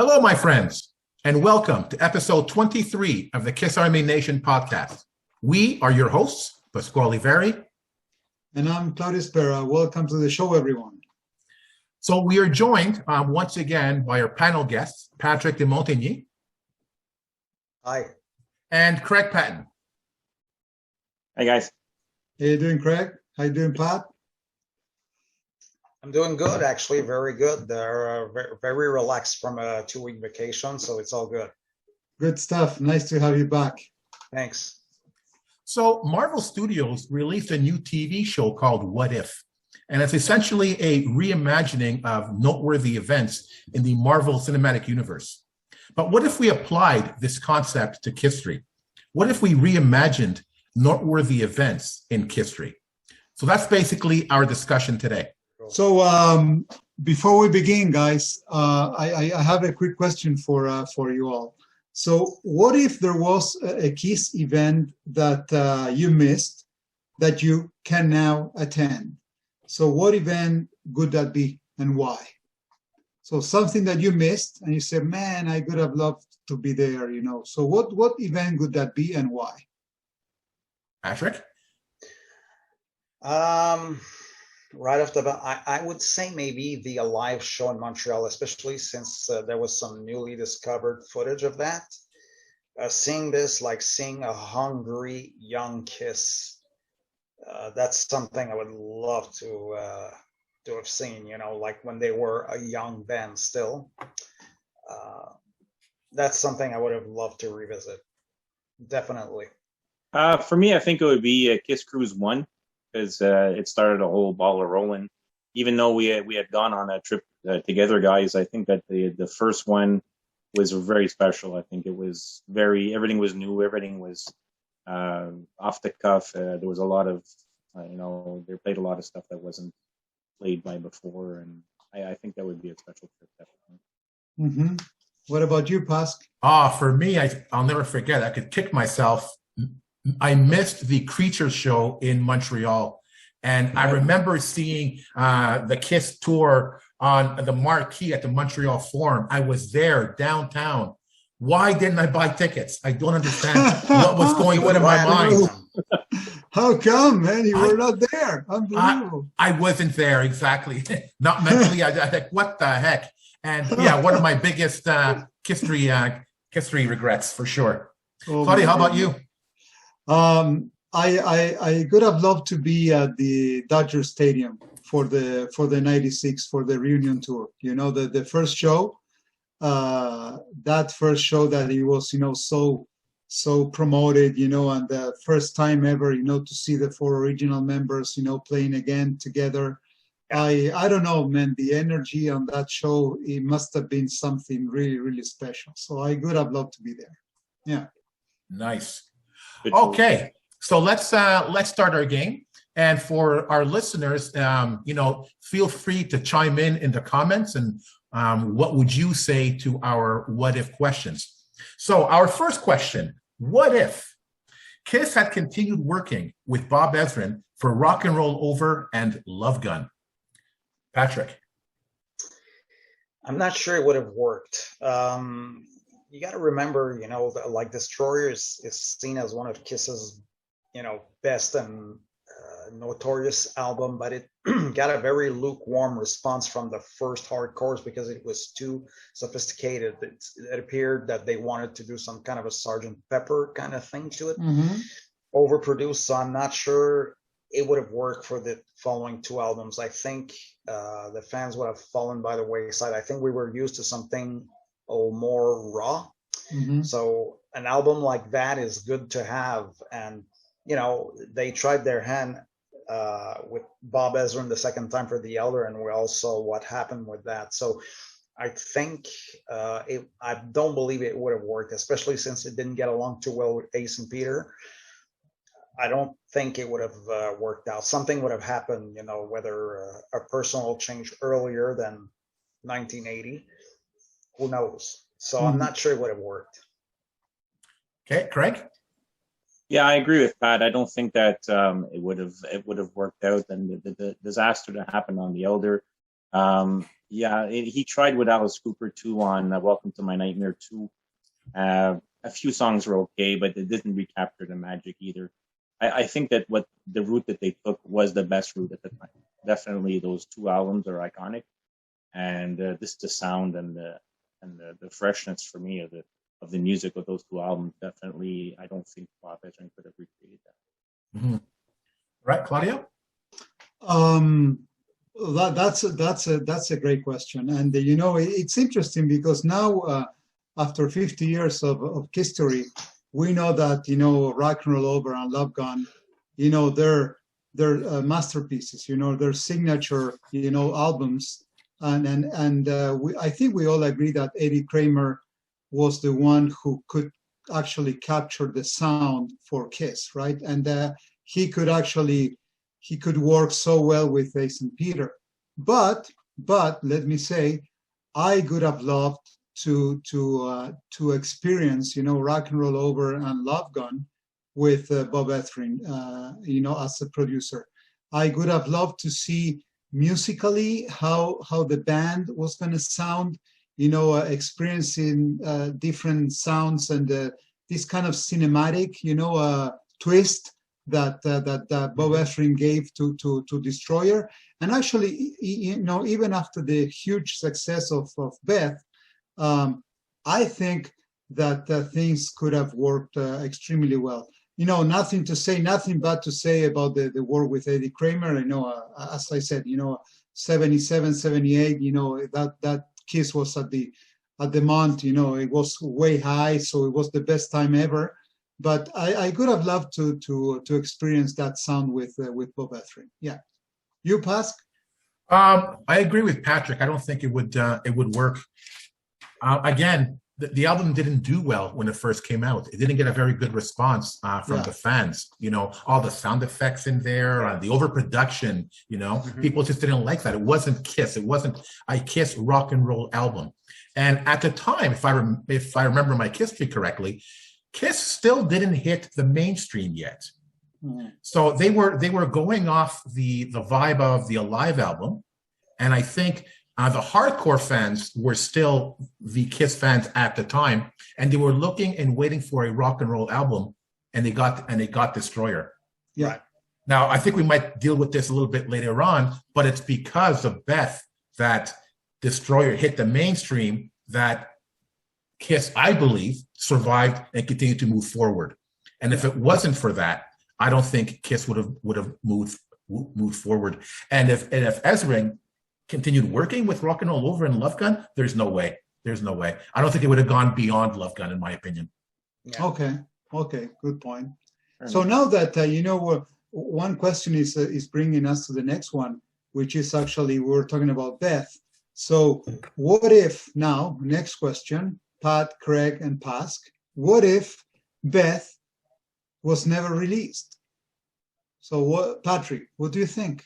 Hello, my friends, and welcome to episode 23 of the Kiss Army Nation podcast. We are your hosts, Pasquale Veri. And I'm Claudius Pera. Welcome to the show, everyone. So we are joined once again by our panel guests, Patrick de Montigny. Hi. And Craig Patton. Hey, guys. How you doing, Craig? How you doing, Pat? I'm doing good, actually. Very good. They're very relaxed from a 2-week vacation, so it's all good. Good stuff. Nice to have you back. Thanks. So Marvel Studios released a new TV show called What If? And it's essentially a reimagining of noteworthy events in the Marvel Cinematic Universe. But what if we applied this concept to KISStory? What if we reimagined noteworthy events in KISStory? So that's basically our discussion today. So before we begin, guys, I have a quick question for you all. So what if there was a KISS event that you missed that you can now attend? So what event would that be and why? So something that you missed and you said, man, I could have loved to be there, you know. So what event would that be and why? Patrick? Right off the bat, I would say maybe the live show in Montreal, especially since there was some newly discovered footage of that. Seeing this, like seeing a hungry young KISS, that's something I would love to have seen, you know, like when they were a young band still. That's something I would have loved to revisit. Definitely. For me, I think it would be Kiss Cruise 1. Because it started a whole ball of rolling. Even though we had gone on that trip together, guys, I think that the first one was very special. I think it was everything was new, everything was off the cuff. There was a lot of, they played a lot of stuff that wasn't played by before, and I think that would be a special trip, definitely. Mm-hmm. What about you, Pask? For me, I'll never forget. I could kick myself. I missed the Creatures show in Montreal, and I remember seeing the KISS tour on the marquee at the Montreal Forum. I was there downtown. Why didn't I buy tickets? I don't understand what was going on in my mind. How come, man? You were not there. Unbelievable. I wasn't there, exactly. Not mentally. I think, what the heck? And yeah, one of my biggest KISStory regrets, for sure. Claudia, how about you? I could have loved to be at the Dodger Stadium for the '96 for the reunion tour. You know, the first show, that first show that it was, you know, so promoted, you know, and the first time ever, you know, to see the 4 original members, you know, playing again together. I don't know, man, the energy on that show, it must have been something really, really special. So I could have loved to be there. Yeah. Nice. Okay, so let's start our game. And for our listeners, feel free to chime in the comments and what would you say to our what if questions. So our first question: what if KISS had continued working with Bob Ezrin for Rock and Roll Over and Love Gun? Patrick? I'm not sure it would have worked. You got to remember, you know, like Destroyer is seen as one of KISS's, you know, best and notorious album, but it got a very lukewarm response from the first hardcores because it was too sophisticated. It appeared that they wanted to do some kind of a Sgt. Pepper kind of thing to it, overproduced. So I'm not sure it would have worked for the following 2 albums. I think the fans would have fallen by the wayside. I think we were used to something more raw. So an album like that is good to have, and you know, they tried their hand with Bob Ezrin the second time for The Elder, and we all saw what happened with that. So I think I don't believe it would have worked, especially since it didn't get along too well with Ace and Peter. I don't think it would have worked out. Something would have happened, you know, whether a personal change earlier than 1980. Who knows? So I'm not sure it would have worked. Okay, Craig? Yeah, I agree with Pat. I don't think that it would have worked out. And the disaster that happened on The Elder, Yeah, he tried with Alice Cooper too on Welcome to My Nightmare 2. A few songs were okay, but it didn't recapture the magic either. I think that what the route that they took was the best route at the time. Definitely, those two albums are iconic, and the sound and the freshness for me of the music of those two albums. Definitely, I don't think Bob Ezrin could have recreated that. Mm-hmm. Right, Claudia? That's a great question, and it's interesting because now after 50 years of KISStory, we know that Rock and Roll Over and Love Gun, they're masterpieces, they're signature albums, and I think we all agree that Eddie Kramer was the one who could actually capture the sound for KISS, right? And he could work so well with Ace and Peter. But let me say, I would have loved to experience, Rock and Roll Over and Love Gun with Bob Ezrin, as a producer. I would have loved to see musically how the band was going to sound, experiencing different sounds and this kind of cinematic, twist that Bob Ezrin gave to Destroyer. And actually, even after the huge success of Beth, I think that things could have worked extremely well. Nothing bad to say about the work with Eddie Kramer. As I said, 77, 78, that KISS was at the Mount, it was way high, so it was the best time ever. But I could have loved to experience that sound with Bob Ezrin. Yeah, you, Pask? I agree with Patrick. I don't think it would work. Again, the album didn't do well when it first came out. It didn't get a very good response from the fans. All the sound effects in there, the overproduction. People just didn't like that. It wasn't KISS. It wasn't a KISS rock and roll album. And at the time, if I remember my history correctly, KISS still didn't hit the mainstream yet. Mm-hmm. So they were going off the vibe of the Alive album, and I think the hardcore fans were still the KISS fans at the time, and they were looking and waiting for a rock and roll album, and they got Destroyer. Yeah. Now I think we might deal with this a little bit later on, but it's because of Beth that Destroyer hit the mainstream that KISS, I believe, survived and continued to move forward. And if it wasn't for that, I don't think KISS would have moved forward. And if Ezrin continued working with Rock and Roll Over and Love Gun, there's no way. I don't think it would have gone beyond Love Gun, in my opinion. Yeah. Okay, good point. So now that one question is bringing us to the next one, which is actually we're talking about Beth. So what if now, next question, Pat, Craig, and Pask, what if Beth was never released? So Patrick, what do you think?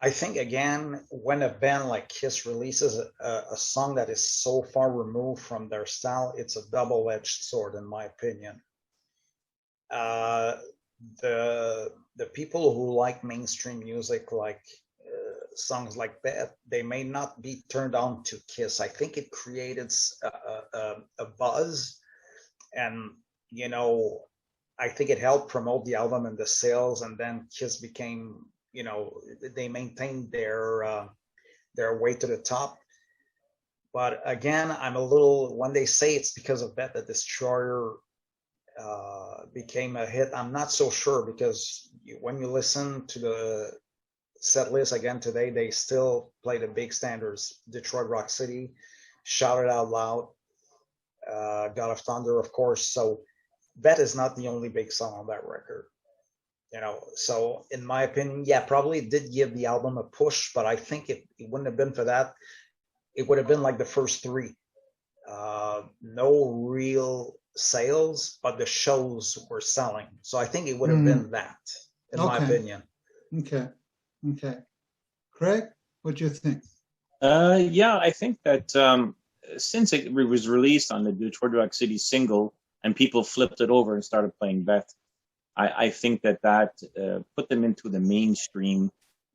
I think, again, when a band like KISS releases a song that is so far removed from their style, it's a double-edged sword, in my opinion. The people who like mainstream music, like songs like that, they may not be turned on to KISS. I think it created a buzz, and I think it helped promote the album and the sales, and then KISS became, they maintained their way to the top. But again, I'm a little, when they say it's because of that Destroyer became a hit, I'm not so sure, because when you listen to the set list again today, they still play the big standards: Detroit Rock City, Shout It Out Loud, God of Thunder, of course. So that is not the only big song on that record. So in my opinion, yeah, probably it did give the album a push, but I think it wouldn't have been for that, it would have been like the first three. No real sales, but the shows were selling. So I think it would have been that, in my opinion. Okay. Craig, what do you think? Yeah, I think that since it was released on the Detroit Rock City single and people flipped it over and started playing Beth, I think that put them into the mainstream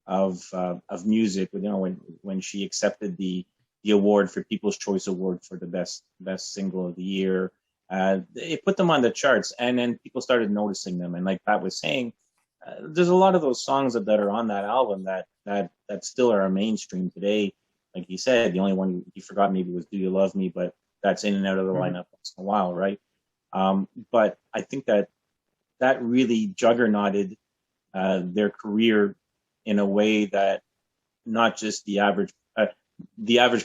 of music. You know, when she accepted the award for People's Choice Award for the best single of the year, it put them on the charts, and then people started noticing them. And like Pat was saying, there's a lot of those songs that are on that album that still are mainstream today. Like he said, the only one he forgot maybe was "Do You Love Me," but that's in and out of the lineup once in a while, right? But I think that really juggernauted their career in a way that not just the average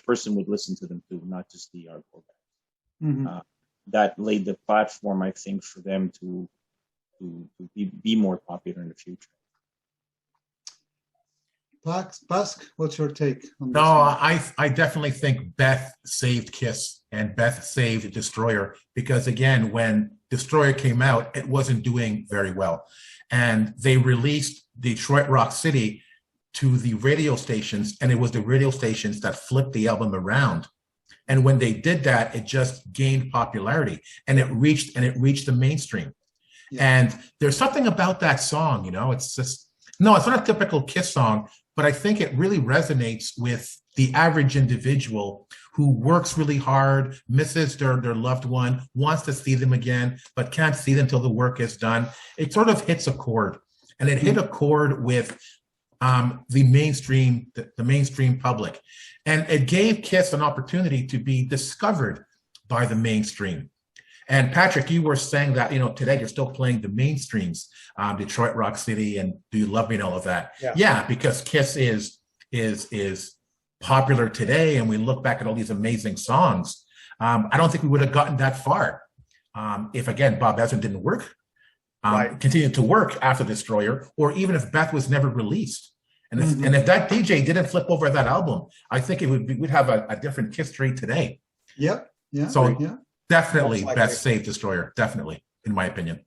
person would listen to them too, not just the hardcore guys. That laid the platform, I think, for them to be more popular in the future. Pasc, what's your take on this? No, I definitely think Beth saved KISS and Beth saved Destroyer, because again, when Destroyer came out, it wasn't doing very well. And they released Detroit Rock City to the radio stations, and it was the radio stations that flipped the album around. And when they did that, it just gained popularity, and it reached the mainstream. Yeah. And there's something about that song, you know, it's not a typical KISS song, but I think it really resonates with the average individual who works really hard, misses their loved one, wants to see them again, but can't see them until the work is done. It sort of hits a chord, and it hit a chord with the mainstream public. And it gave KISS an opportunity to be discovered by the mainstream. And Patrick, you were saying that, you know, today you're still playing the mainstreams, Detroit Rock City and Do You Love Me and all of that. Yeah, because KISS is popular today, and we look back at all these amazing songs. I don't think we would have gotten that far if, again, Bob Ezrin didn't work, continued to work after Destroyer, or even if Beth was never released. And if that DJ didn't flip over that album, I think we'd have a different KISStory today. Yep. Yeah. So definitely Beth saved Destroyer. Definitely, in my opinion.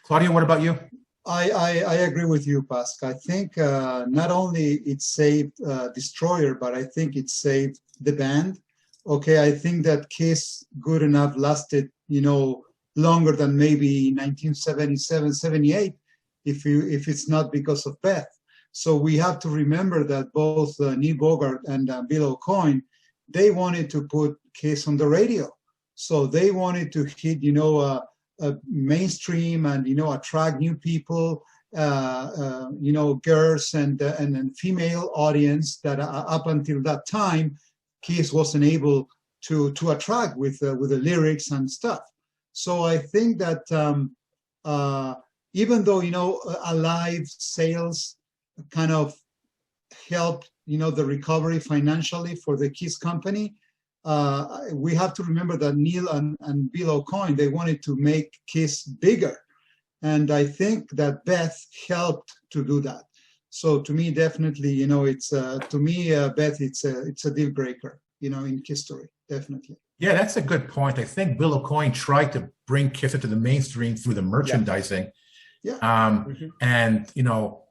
Claudia, what about you? I agree with you, Pasc. I think not only it saved Destroyer, but I think it saved the band. Okay, I think that KISS Good Enough lasted, you know, longer than maybe 1977, 78, if it's not because of Beth. So we have to remember that both Neil Bogart and Bill O'Coin, they wanted to put KISS on the radio. So they wanted to hit, you know, a mainstream and, you know, attract new people, you know, girls and female audience that up until that time, KISS wasn't able to attract with the lyrics and stuff. So I think that even though, you know, Alive sales kind of helped, you know, the recovery financially for the KISS company, we have to remember that Neil and Bill O'Coin, they wanted to make KISS bigger. And I think that Beth helped to do that. So to me, definitely, you know, it's to me, Beth, it's a deal breaker, you know, in KISStory, definitely. Yeah, that's a good point. I think Bill O'Coin tried to bring KISS into the mainstream through the merchandising. And, you know,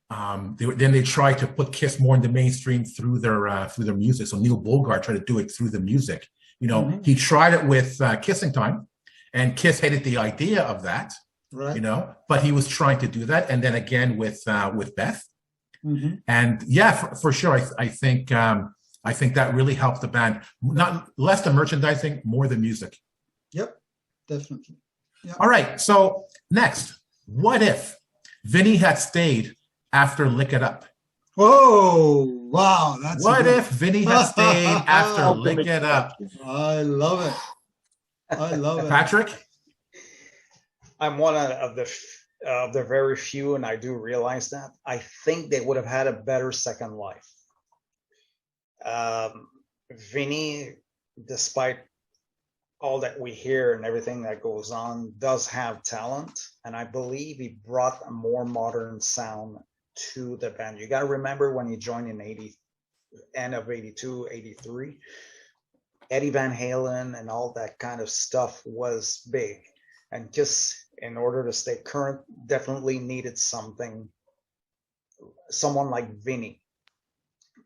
then they tried to put KISS more in the mainstream through their music. So Neil Bogart tried to do it through the music. You know, he tried it with Kissing Time, and KISS hated the idea of that. Right. You know, but he was trying to do that, and then again with Beth. And yeah, for sure, I think that really helped the band. Not less the merchandising, more the music. Yep, definitely. Yep. All right. So next, what if Vinny had stayed after Lick It Up? Whoa! Wow, that's what if Vinny had stayed after Lick It Up? I love it. I love it, Patrick. I'm one of the very few, and I do realize that. I think they would have had a better second life. Vinny, despite all that we hear and everything that goes on, does have talent, and I believe he brought a more modern sound to the band. You got to remember when he joined in end of 82, 83, Eddie Van Halen and all that kind of stuff was big, and just in order to stay current, definitely needed someone like Vinny.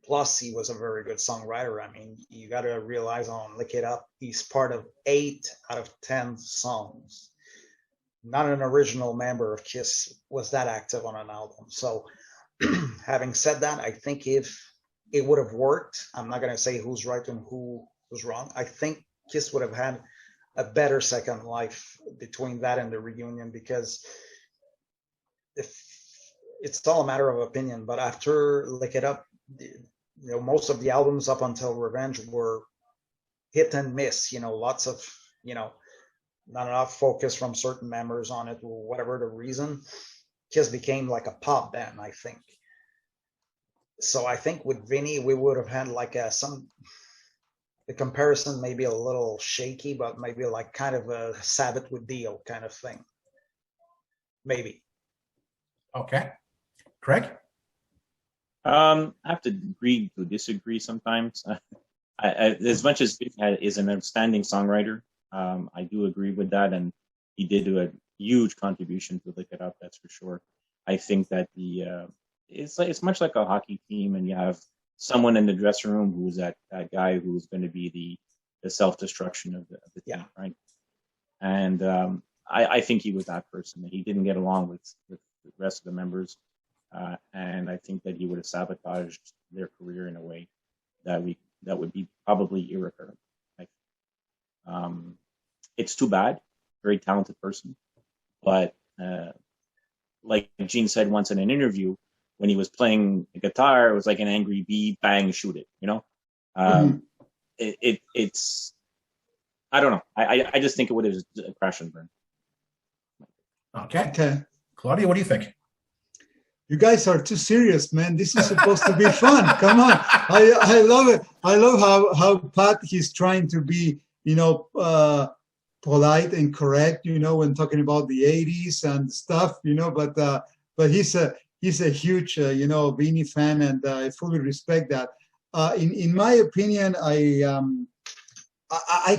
Plus, he was a very good songwriter. I mean, you got to realize on Lick It Up, he's part of 8 out of 10 songs. Not an original member of KISS was that active on an album. So Having said that, I think if it would have worked, I'm not going to say who's right and who's wrong. I think Kiss would have had a better second life between that and the reunion, because if it's all a matter of opinion, but after Lick It Up, most of the albums up until Revenge were hit and miss, lots of, not enough focus from certain members on it, or whatever the reason. Kiss became like a pop band, I think. So I think with Vinny, we would have had like the comparison may be a little shaky, but maybe like kind of a Sabbath with Dio kind of thing. Maybe. Okay. Craig? I have to agree to disagree sometimes. As much as Vinny is an outstanding songwriter, I do agree with that, and he did do a huge contribution to Lick It Up, that's for sure. I think that it's much like a hockey team, and you have someone in the dressing room who's that guy who's going to be the self-destruction of the team, right? And I think he was that person. He didn't get along with the rest of the members, and I think that he would have sabotaged their career in a way that would be probably irreparable. It's too bad. Very talented person, but like Gene said once in an interview, when he was playing the guitar, it was like an angry bee, bang, shoot it. It's I don't know. I just think it would have just crash and burn. Okay. Claudia, what do you think? You guys are too serious, man. This is supposed to be fun. Come on. I love it. I love how Pat, he's trying to be, polite and correct, when talking about the 80s and stuff, but he's a huge, Vinny fan, and I fully respect that. In my opinion, I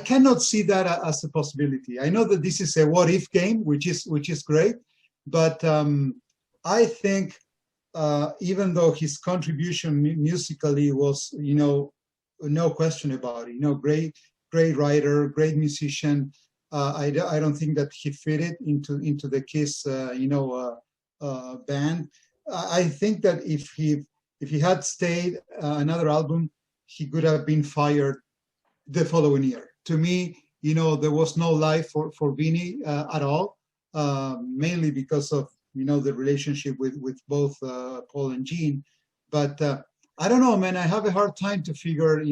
cannot see that as a possibility. I know that this is a what if game, which is great, but I think even though his contribution musically was, no question about it, great writer, great musician. I don't think that he fitted into the Kiss, band. I think that if he had stayed another album, he could have been fired the following year. To me, there was no life for Vinny at all, mainly because of the relationship with both Paul and Gene. But I don't know, man. I have a hard time to figure,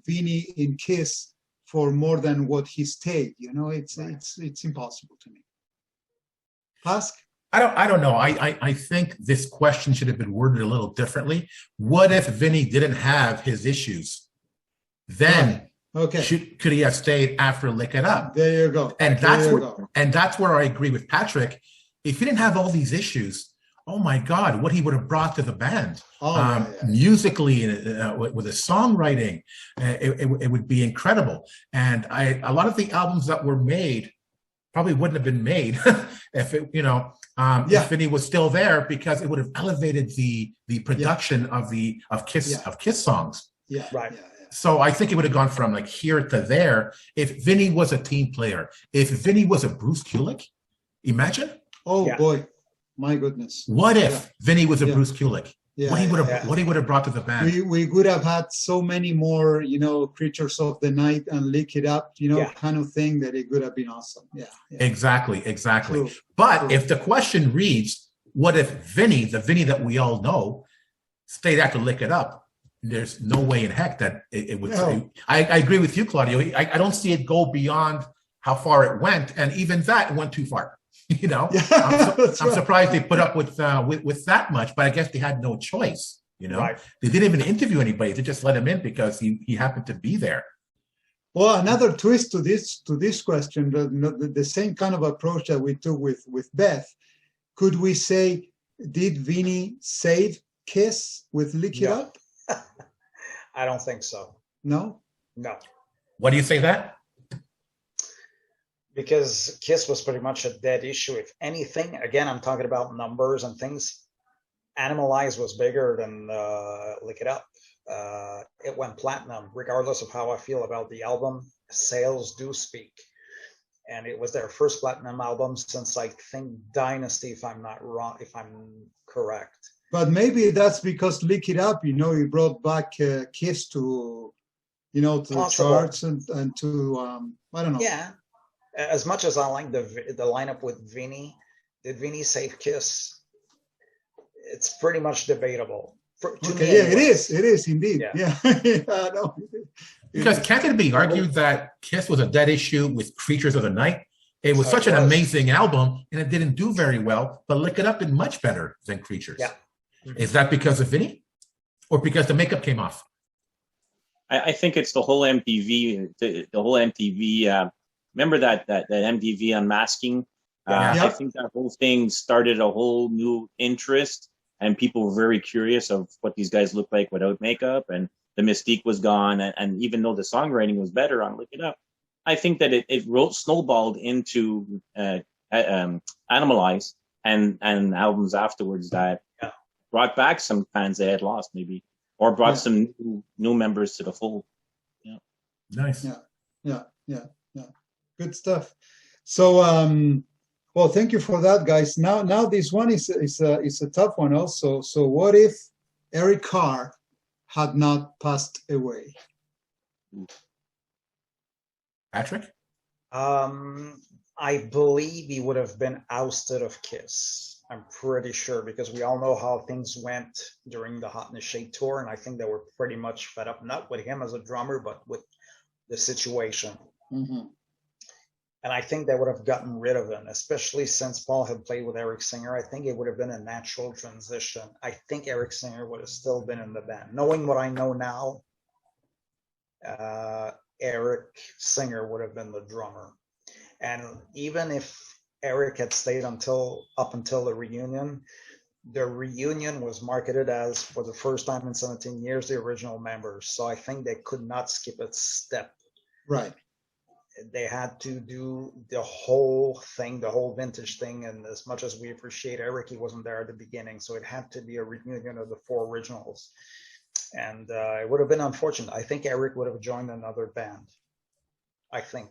Vinny in Kiss for more than what he stayed. It's impossible to me. Ask. I don't know. I think this question should have been worded a little differently. What if Vinny didn't have his issues? Then could he have stayed after Lick It Up? There you go. And that's where I agree with Patrick. If he didn't have all these issues, oh my God, what he would have brought to the band, musically, with his songwriting, it would be incredible. And a lot of the albums that were made probably wouldn't have been made if if Vinny was still there, because it would have elevated the production of Kiss songs. Yeah, right. Yeah. So I think it would have gone from like here to there if Vinny was a team player. If Vinny was a Bruce Kulick, imagine. Oh boy, my goodness. What if Vinny was a Bruce Kulick? Yeah, what he would have brought to the band. We could have had so many more, Creatures of the Night and Lick It Up, kind of thing, that it would have been awesome. Yeah. Exactly. True. But if the question reads, what if Vinny, the Vinny that we all know, stayed after Lick It Up? There's no way in heck that it would. No. I agree with you, Claudio. I don't see it go beyond how far it went, and even that went too far. I'm surprised they put up with that much, but I guess they had no choice. They didn't even interview anybody; they just let him in because he happened to be there. Well, another twist to this question, the same kind of approach that we took with Beth. Could we say, did Vinny save Kiss with Lick It Up? I don't think so. No. Why do you say that? Because Kiss was pretty much a dead issue. If anything, again, I'm talking about numbers and things. Animalize was bigger than Lick It Up. It went platinum, regardless of how I feel about the album. Sales do speak. And it was their first platinum album since, I think, Dynasty, if I'm not wrong, if I'm correct. But maybe that's because Lick It Up, you brought back Kiss to, to the charts and to, I don't know. Yeah. As much as I like the lineup with Vinny, did Vinny save Kiss? It's pretty much debatable. It is indeed. Yeah. No. Because can't it be argued that Kiss was a dead issue with Creatures of the Night? It was such an amazing album, and it didn't do very well, but Lick It Up did much better than Creatures. Yeah. Is that because of Vinny? Or because the makeup came off? I think it's the whole MTV, the whole MTV, remember that MTV unmasking? I think that whole thing started a whole new interest, and people were very curious of what these guys look like without makeup, and the mystique was gone. And even though the songwriting was better on Lick It Up, I think that it snowballed into Animalize and albums afterwards that brought back some fans they had lost, maybe, or brought some new members to the fold. Yeah, nice. Yeah. Good stuff. So, well, thank you for that, guys. Now this one is a tough one also. So, what if Eric Carr had not passed away? Patrick? I believe he would have been ousted of Kiss. I'm pretty sure, because we all know how things went during the Hot in the Shade tour, and I think they were pretty much fed up, not with him as a drummer, but with the situation. Mm-hmm. And I think they would have gotten rid of him, especially since Paul had played with Eric Singer. I think it would have been a natural transition. I think Eric Singer would have still been in the band. Knowing what I know now, Eric Singer would have been the drummer. And even if Eric had stayed up until the reunion was marketed as, for the first time in 17 years, the original members. So I think they could not skip a step. Right. They had to do the whole thing, the whole vintage thing. And as much as we appreciate Eric, he wasn't there at the beginning. So it had to be a reunion of the four originals. And it would have been unfortunate. I think Eric would have joined another band. I think.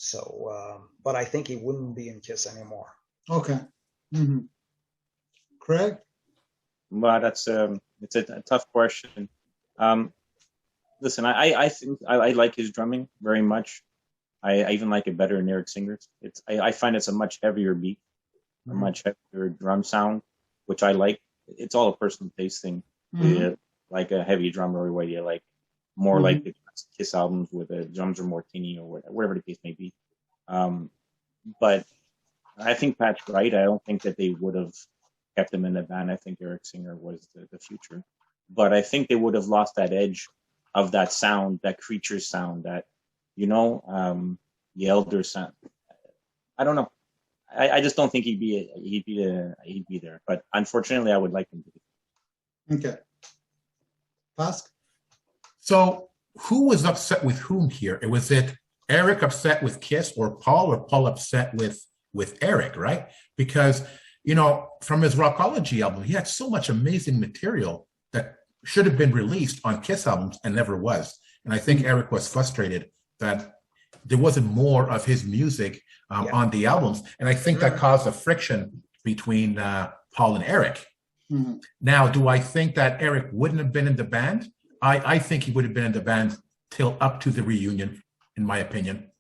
So, but I think he wouldn't be in Kiss anymore. Okay. Mm-hmm. Craig? Well, it's a tough question. Listen, I think I like his drumming very much. I even like it better than Eric Singer's. I find it's a much heavier beat, a much heavier drum sound, which I like. It's all a personal taste thing. You like a heavy drummer, or you like more like the Kiss albums where the drums are more tinny, or whatever the case may be. But I think Pat's right. I don't think that they would have kept him in the band. I think Eric Singer was the future. But I think they would have lost that edge of that sound, that Creature sound, that, the Elder sound. I don't know. I just don't think he'd be there. But unfortunately, I would like him to be. Okay. Pask? So who was upset with whom here? Was it Eric upset with Kiss, or Paul upset with Eric, right? Because, from his Rockology album, he had so much amazing material that should have been released on Kiss albums and never was. And I think Eric was frustrated that there wasn't more of his music on the albums. And I think that caused a friction between Paul and Eric. Mm-hmm. Now, do I think that Eric wouldn't have been in the band? I think he would have been in the band till up to the reunion, in my opinion.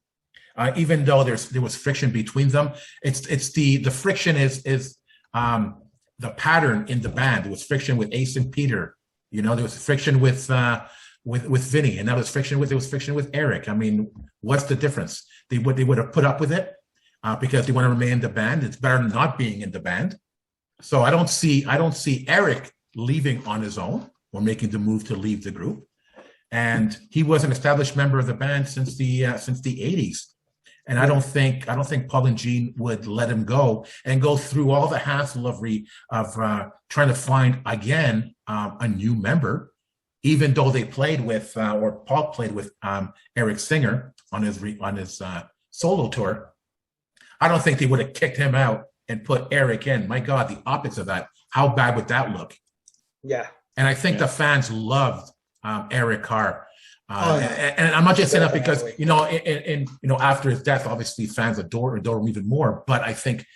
Even though there was friction between them, it's the friction is the pattern in the band. There was friction with Ace and Peter. There was friction with Vinny, and now there was friction with Eric. I mean, what's the difference? They would have put up with it because they want to remain in the band. It's better than not being in the band. So I don't see Eric leaving on his own or making the move to leave the group. And he was an established member of the band since the 80s. And I don't think Paul and Gene would let him go and go through all the hassle of trying to find again a new member, even though they played with or Paul played with Eric Singer on his solo tour. I don't think they would have kicked him out and put Eric in. My God, the optics of that! How bad would that look? Yeah. And I think the fans loved Eric Carr. And I'm not just saying that because, after his death, obviously fans adore him even more. But I think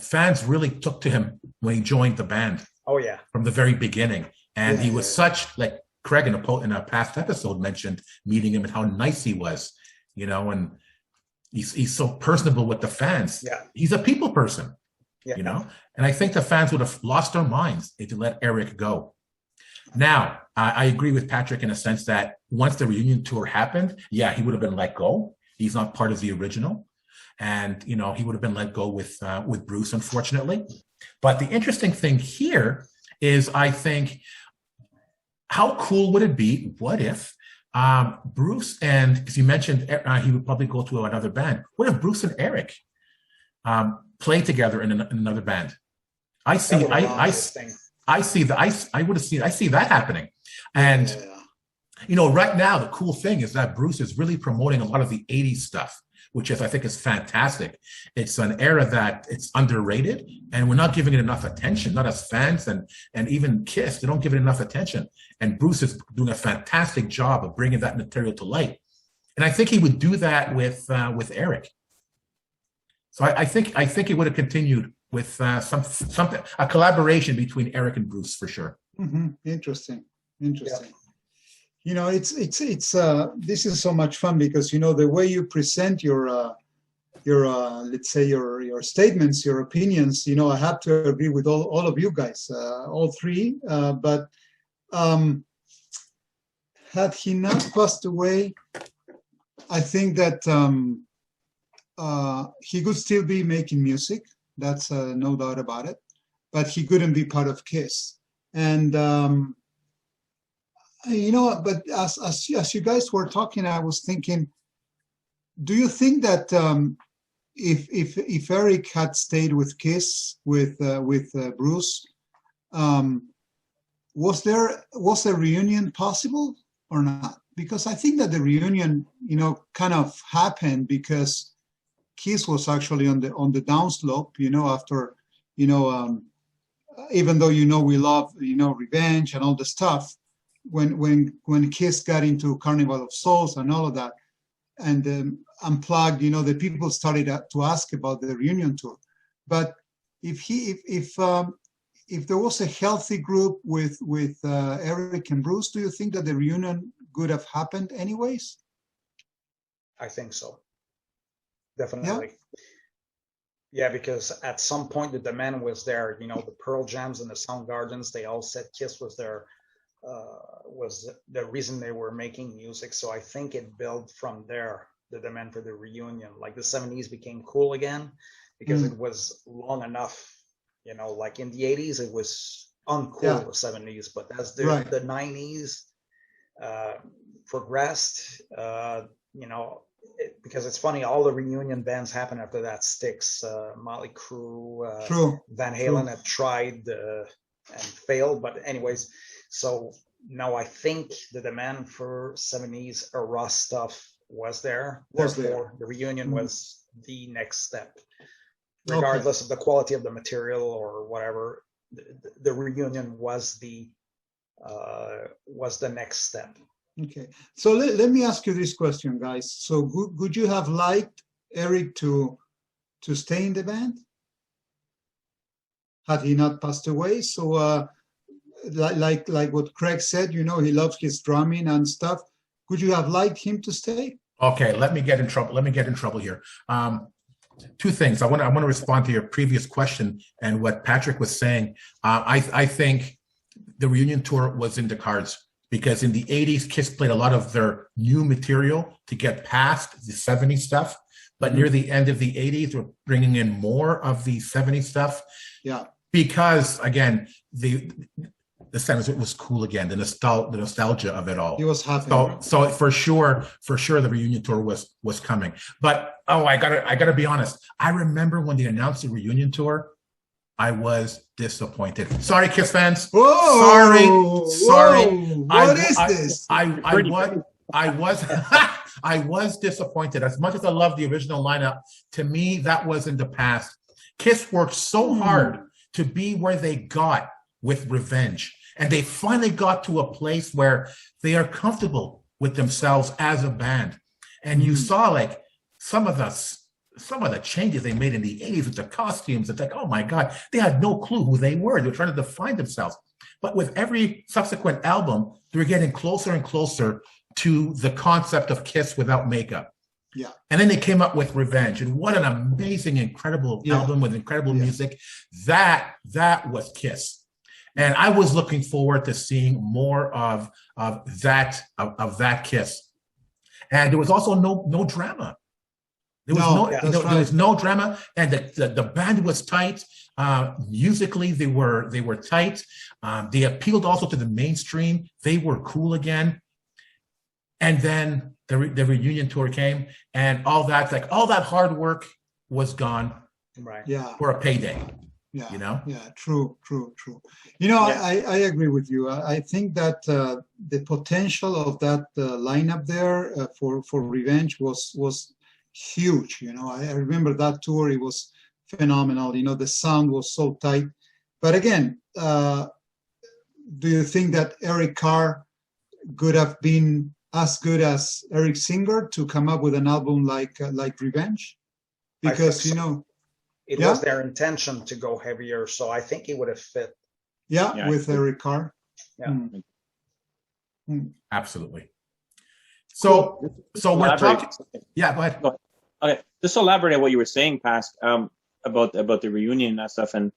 fans really took to him when he joined the band. Oh yeah, from the very beginning, and he was such, like Craig in a past episode mentioned meeting him and how nice he was, and he's so personable with the fans. Yeah, he's a people person, and I think the fans would have lost their minds if they let Eric go. Now, I agree with Patrick in a sense that once the reunion tour happened, he would have been let go. He's not part of the original, and he would have been let go with Bruce, unfortunately. But the interesting thing here is, I think, how cool would it be? What if Bruce and, because you mentioned he would probably go to another band. What if Bruce and Eric play together in another band? I see that happening. And right now the cool thing is that Bruce is really promoting a lot of the 80s stuff, which I think is fantastic. It's an era that it's underrated, and we're not giving it enough attention, not as fans, and even KISS, they don't give it enough attention. And Bruce is doing a fantastic job of bringing that material to light. And I think he would do that with Eric. So I think it would have continued with something, a collaboration between Eric and Bruce for sure. Mm-hmm. Interesting. It's this is so much fun because the way you present your let's say your statements, your opinions, I have to agree with all of you guys, all three. But had he not passed away, I think that he could still be making music. That's no doubt about it. But he couldn't be part of KISS. And but as you guys were talking, I was thinking, do you think that if Eric had stayed with KISS with Bruce, was a reunion possible or not? Because I think that the reunion, kind of happened because KISS was actually on the downslope, after, even though we love, Revenge and all the stuff. When KISS got into Carnival of Souls and all of that, and Unplugged, the people started to ask about the reunion tour. But if there was a healthy group with Eric and Bruce, do you think that the reunion could have happened anyways? I think so. Definitely. Yeah, because at some point the demand was there. The Pearl Jams and the Soundgardens, they all said KISS was their was the reason they were making music. So I think it built from there, the demand for the reunion. Like the 70s became cool again because it was long enough, like in the 80s it was uncool, the 70s, but as the 90s progressed, because it's funny, all the reunion bands happened after that. Styx, Motley Crue, Van Halen had tried and failed, but anyways. So now I think the demand for 70s era stuff was there. Therefore, the reunion was the next step. Regardless of the quality of the material or whatever, the reunion was the next step. Okay. So let me ask you this question, guys. So would you have liked Eric to stay in the band had he not passed away? So like what Craig said, he loves his drumming and stuff. Could you have liked him to stay? Okay, let me get in trouble here. Two things. I want to respond to your previous question and what Patrick was saying. I think the reunion tour was in the cards because in the 80s, KISS played a lot of their new material to get past the 70s stuff. But near the end of the 80s, we're bringing in more of the 70s stuff. Yeah. Because, again, the sense it was cool again, the nostalgia of it all. He was happy. So for sure, the reunion tour was coming. But I gotta be honest. I remember when they announced the reunion tour, I was disappointed. Sorry, KISS fans. Whoa, sorry. What is this? I was disappointed. As much as I love the original lineup, to me that was in the past. KISS worked so hard to be where they got with Revenge. And they finally got to a place where they are comfortable with themselves as a band. And you saw like some of the some of the changes they made in the 80s with the costumes, it's like, oh my God, they had no clue who they were. They were trying to define themselves. But with every subsequent album, they were getting closer and closer to the concept of Kiss without makeup. Yeah. And then they came up with Revenge. And what an amazing, incredible album with incredible music. That was Kiss. And I was looking forward to seeing more of that Kiss. And there was also no drama. There was no drama, and the band was tight. Musically, they were tight. They appealed also to the mainstream. They were cool again. And then the reunion tour came, and all that hard work was gone. Right. Yeah. For a payday. Yeah. You know. Yeah. True. You know, I agree with you. I think that the potential of that lineup there for Revenge was huge. You know, I remember that tour. It was phenomenal. You know, the sound was so tight. But again, do you think that Eric Carr could have been as good as Eric Singer to come up with an album like Revenge? Because you know, it was their intention to go heavier, so I think it would have fit. Yeah, with Eric Carr. Yeah, absolutely. So we're talking. Yeah, go ahead. Okay, just to elaborate on what you were saying, past about the reunion and that stuff, and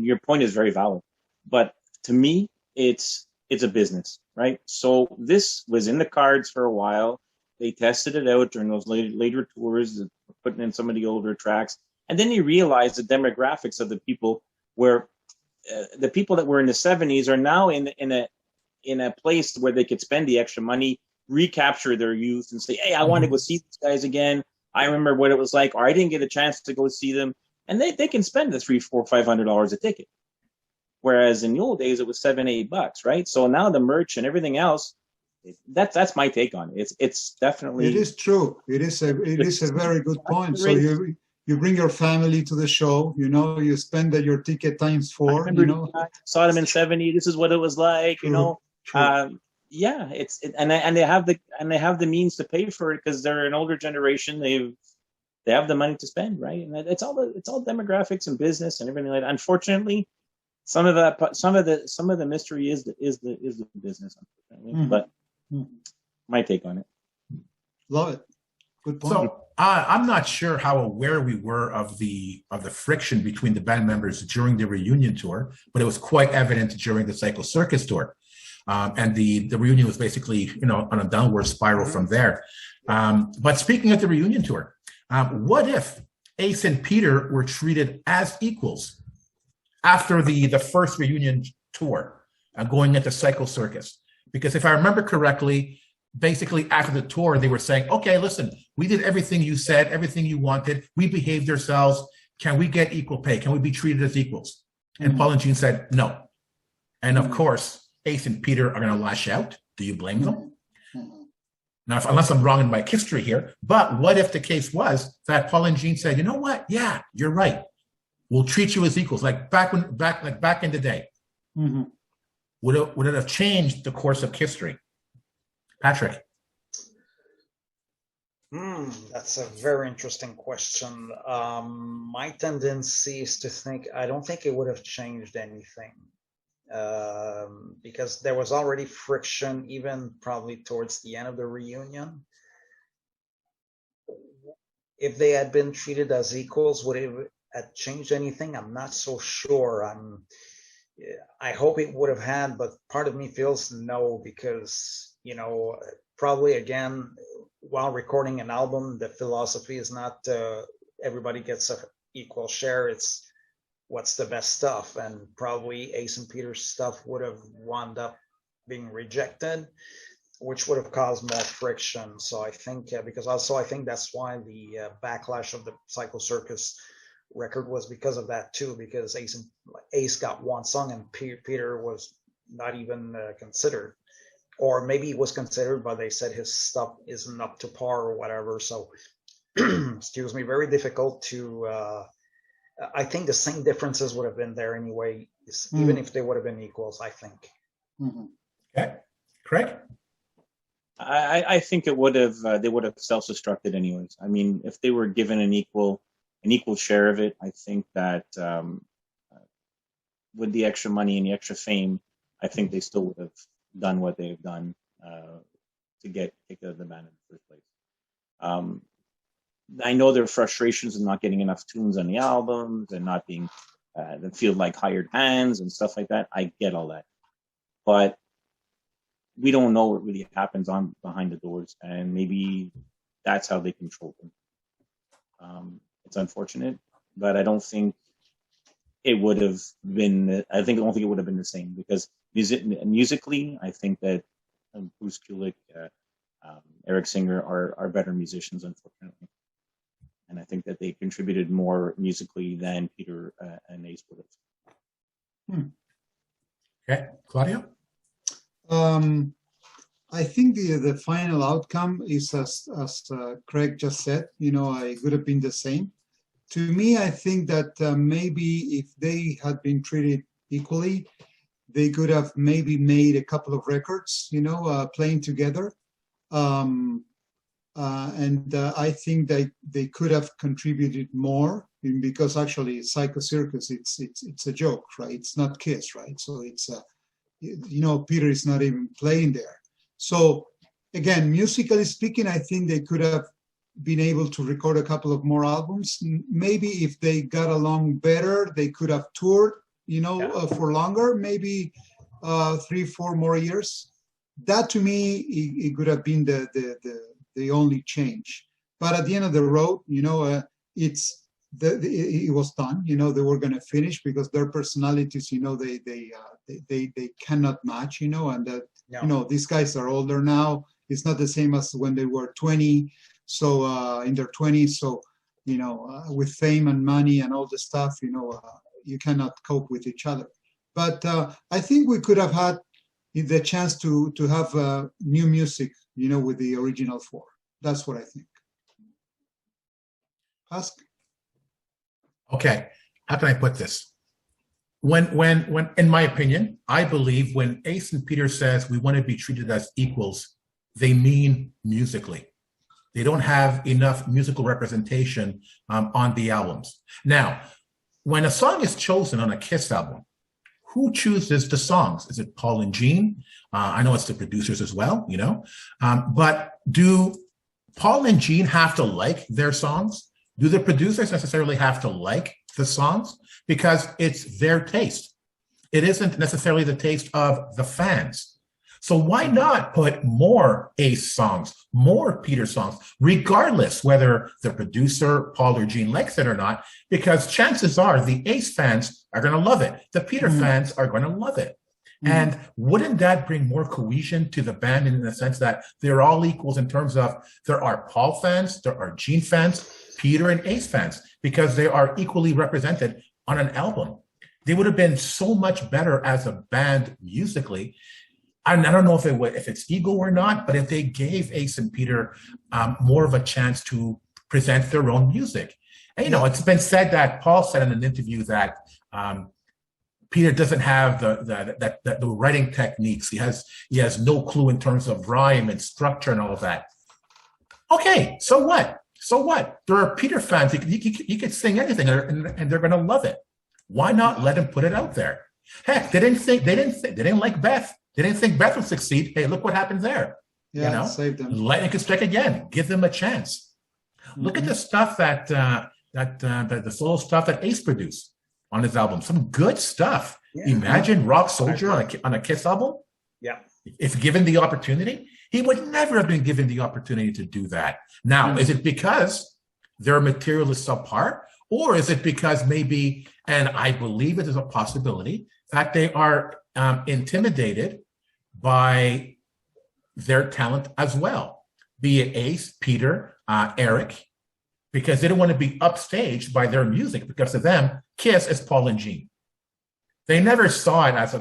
your point is very valid. But to me, it's a business, right? So this was in the cards for a while. They tested it out during those later tours, putting in some of the older tracks, and then you realize the demographics of the people where the people that were in the 70s are now in a place where they could spend the extra money, recapture their youth, and say, "Hey, I want to go see these guys again. I remember what it was like, or I didn't get a chance to go see them," and they can spend the $300, $400, $500 a ticket. Whereas in the old days it was $7, $8, right? So now the merch and everything else, that's my take on it. It's definitely, it is true. It is a very good point. So you bring your family to the show, you know, you spend your ticket times 4, you know. Saw them in 70. This is what it was like, you know. Yeah, and they have the means to pay for it because they're an older generation. They have the money to spend, right? And it's all demographics and business and everything like that. Unfortunately, some of the mystery is the business, unfortunately. But my take on it. Love it. Good point. So I'm not sure how aware we were of the friction between the band members during the reunion tour, but it was quite evident during the Psycho Circus tour. And the reunion was basically, you know, on a downward spiral from there. But speaking of the reunion tour, what if Ace and Peter were treated as equals after the first reunion tour, going into Psycho Circus? Because if I remember correctly, basically after the tour, they were saying, okay, listen, we did everything you said, everything you wanted. We behaved ourselves. Can we get equal pay? Can we be treated as equals? And Paul and Gene said, no. And of course, Ace and Peter are going to lash out. Do you blame them? Now, unless I'm wrong in my history here, but what if the case was that Paul and Gene said, you know what? Yeah, you're right. We'll treat you as equals, like back in the day. Would it have changed the course of history? Patrick. That's a very interesting question. My tendency is to think, I don't think it would have changed anything. Because there was already friction, even probably towards the end of the reunion. If they had been treated as equals, would it have changed anything? I'm not so sure. I hope it would have had, but part of me feels no, because, you know, probably again, while recording an album, the philosophy is not everybody gets an equal share. It's what's the best stuff, and probably Ace and Peter's stuff would have wound up being rejected, which would have caused more friction. So I think because also I think that's why the backlash of the Psycho Circus record was because of that too, because Ace got one song and Peter was not even considered, or maybe he was considered, but they said his stuff isn't up to par or whatever. So excuse me, very difficult to I think the same differences would have been there anyway, even if they would have been equals, I think. Okay. Craig? I think it would have they would have self-destructed anyways. I mean, if they were given an equal share of it, I think that with the extra money and the extra fame, I think they still would have done what they've done to get kicked out of the band in the first place. I know their frustrations of not getting enough tunes on the albums and not being they feel like hired hands and stuff like that. I get all that, but we don't know what really happens on behind the doors, and maybe that's how they control them. It's unfortunate, but I don't think it would have been. I don't think it would have been the same because musically, I think that Bruce Kulick, Eric Singer are better musicians, unfortunately, and I think that they contributed more musically than Peter and Ace would have. Okay, Claudio. I think the final outcome is as Craig just said. It would have been the same. To me, I think that maybe if they had been treated equally, they could have maybe made a couple of records, playing together. And I think that they could have contributed more because actually Psycho Circus, it's a joke, right? It's not Kiss, right? So it's, Peter is not even playing there. So again, musically speaking, I think they could have been able to record a couple of more albums. Maybe if they got along better, they could have toured, for longer, maybe 3-4 more years. That to me, it could have been the only change. But at the end of the road, it was done. They were going to finish because their personalities, they cannot match. And that these guys are older now. It's not the same as when they were 20. So in their 20s, so with fame and money and all the stuff, you cannot cope with each other. But I think we could have had the chance to have new music, with the original four. That's what I think. Ask. Okay, how can I put this? When, in my opinion, I believe when Ace and Peter says we want to be treated as equals, they mean musically. They don't have enough musical representation on the albums. Now, when a song is chosen on a Kiss album, who chooses the songs? Is it Paul and Gene? I know it's the producers as well, but do Paul and Gene have to like their songs? Do the producers necessarily have to like the songs? Because it's their taste. It isn't necessarily the taste of the fans. So why not put more Ace songs, more Peter songs, regardless whether the producer, Paul or Gene, likes it or not, because chances are the Ace fans are going to love it. The Peter fans are going to love it. And wouldn't that bring more cohesion to the band in the sense that they're all equals in terms of there are Paul fans, there are Gene fans, Peter and Ace fans, because they are equally represented on an album. They would have been so much better as a band musically. I don't know if it's ego or not, but if they gave Ace and Peter more of a chance to present their own music. And, it's been said that Paul said in an interview that Peter doesn't have the writing techniques. He has no clue in terms of rhyme and structure and all of that. Okay, so what? So what? There are Peter fans. You could sing anything, and they're going to love it. Why not let him put it out there? Heck, they didn't like Beth. They didn't think Beth would succeed. Hey, look what happened there. Yeah, saved them. Lightning could strike again. Give them a chance. Look at the stuff that the solo stuff that Ace produced on his album. Some good stuff. Yeah. Imagine Rock Soldier on a Kiss album. Yeah. If given the opportunity, he would never have been given the opportunity to do that. Now, is it because their material is subpar, or is it because maybe, and I believe it is a possibility, that they are intimidated by their talent as well, be it Ace, Peter, Eric, because they don't want to be upstaged by their music. Because to them, Kiss is Paul and Gene. They never saw it as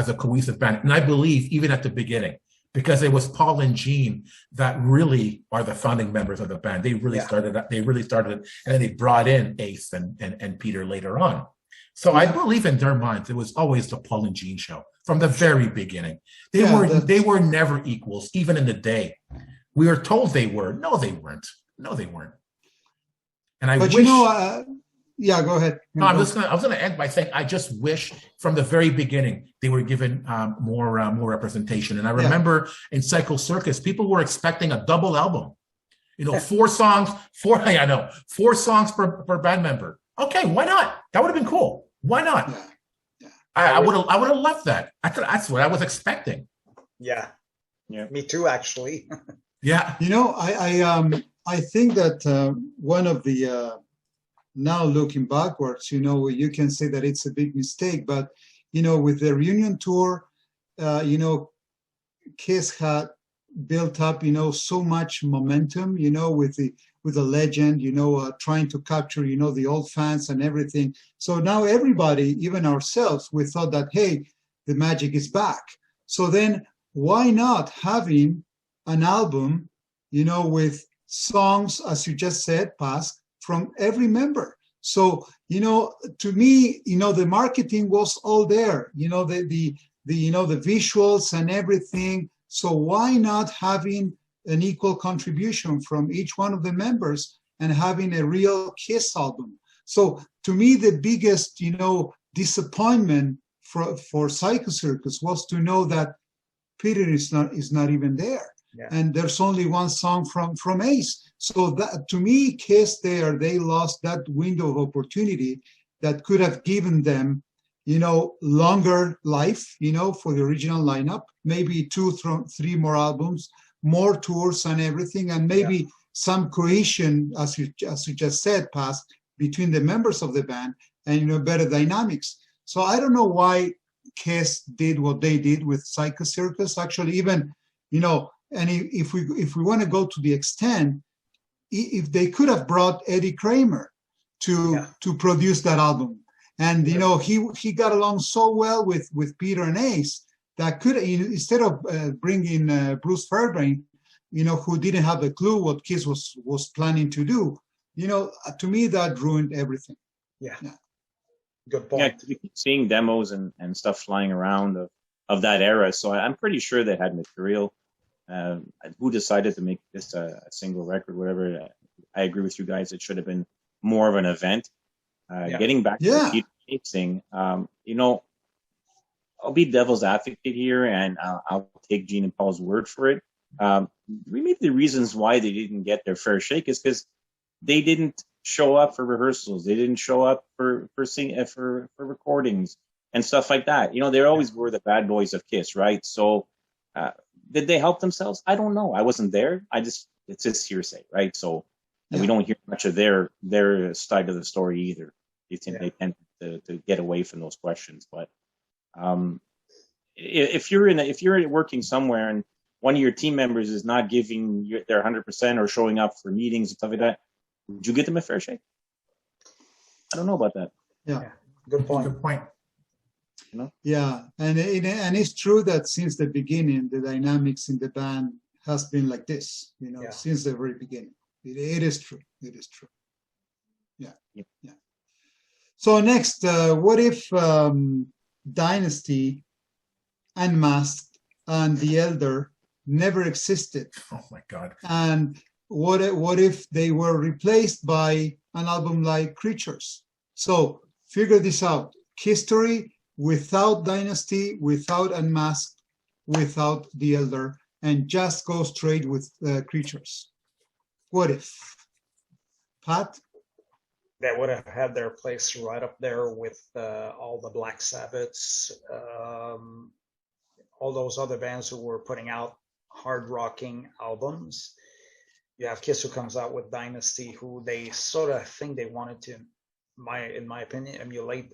a cohesive band, and I believe even at the beginning, because it was Paul and Gene that really are the founding members of the band. They really started it, and then they brought in Ace and Peter later on. So I Yeah. believe in their minds, it was always the Paul and Gene show from the very beginning. They Yeah, were that's- they were never equals, even in the day. We were told they were. No, they weren't. No, they weren't. And I But wish. yeah, go ahead. No, I was going to end by saying I just wish from the very beginning they were given more representation. And I remember in Psycho Circus, people were expecting a double album. You know, 4 songs, 4 songs per band member. Okay, why not? That would have been cool. Why not? Yeah. I would have loved that. That's what I was expecting. Yeah. Me too, actually. Yeah. You know, I think that one of the now looking backwards, you know, you can say that it's a big mistake, but you know, with the reunion tour, you know, Kiss had built up, you know, so much momentum, you know, with the legend, you know, trying to capture, you know, the old fans and everything. So now everybody, even ourselves, we thought that, hey, the magic is back. So then why not having an album, you know, with songs, as you just said, Paz, from every member? So, you know, to me, you know, the marketing was all there, you know, the you know, the visuals and everything. So why not having an equal contribution from each one of the members and having a real Kiss album? So to me, the biggest, you know, disappointment for Psycho Circus was to know that Peter is not even there. Yeah. And there's only one song from Ace. So that, to me, Kiss they lost that window of opportunity that could have given them, you know, longer life, you know, for the original lineup, maybe 2, 3 more albums, more tours and everything, and maybe some cohesion, as you just said, Paz, between the members of the band, and, you know, better dynamics. So I don't know why Kiss did what they did with Psycho Circus. Actually, even, you know, and if we want to go to the extent, if they could have brought Eddie Kramer to produce that album. And, you know, he got along so well with Peter and Ace that could, instead of bringing Bruce Fairbairn, you know, who didn't have a clue what Kiss was planning to do, you know, to me, that ruined everything. Yeah. Good point. Yeah, seeing demos and stuff flying around of that era. So I'm pretty sure they had material. Who decided to make this a single record, whatever. I agree with you guys. It should have been more of an event. Getting back to the Peter Ace thing, you know, I'll be devil's advocate here, and I'll take Gene and Paul's word for it. Maybe the reasons why they didn't get their fair shake is because they didn't show up for rehearsals. They didn't show up for recordings and stuff like that. You know, they always were the bad boys of Kiss, right? So did they help themselves? I don't know. I wasn't there. It's just hearsay, right? So and we don't hear much of their side of the story either. They tend to get away from those questions. But if you're working somewhere and one of your team members is not giving you their 100% or showing up for meetings and stuff like that, would you get them a fair shake? I don't know about that. Yeah. Good point. Good point. You know? Yeah, and it's true that since the beginning, the dynamics in the band has been like this, you know, since the very beginning. It is true. It is true. Yeah. Yep. Yeah. So next, what if Dynasty, Unmasked, and The Elder never existed? Oh my God. And what if they were replaced by an album like Creatures? So figure this out. KISStory without Dynasty, without Unmasked, without The Elder, and just go straight with Creatures. What if? Pat? They would have had their place right up there with all the Black Sabbaths, all those other bands who were putting out hard rocking albums. You have Kiss, who comes out with Dynasty, who they sort of think they wanted to, in my opinion, emulate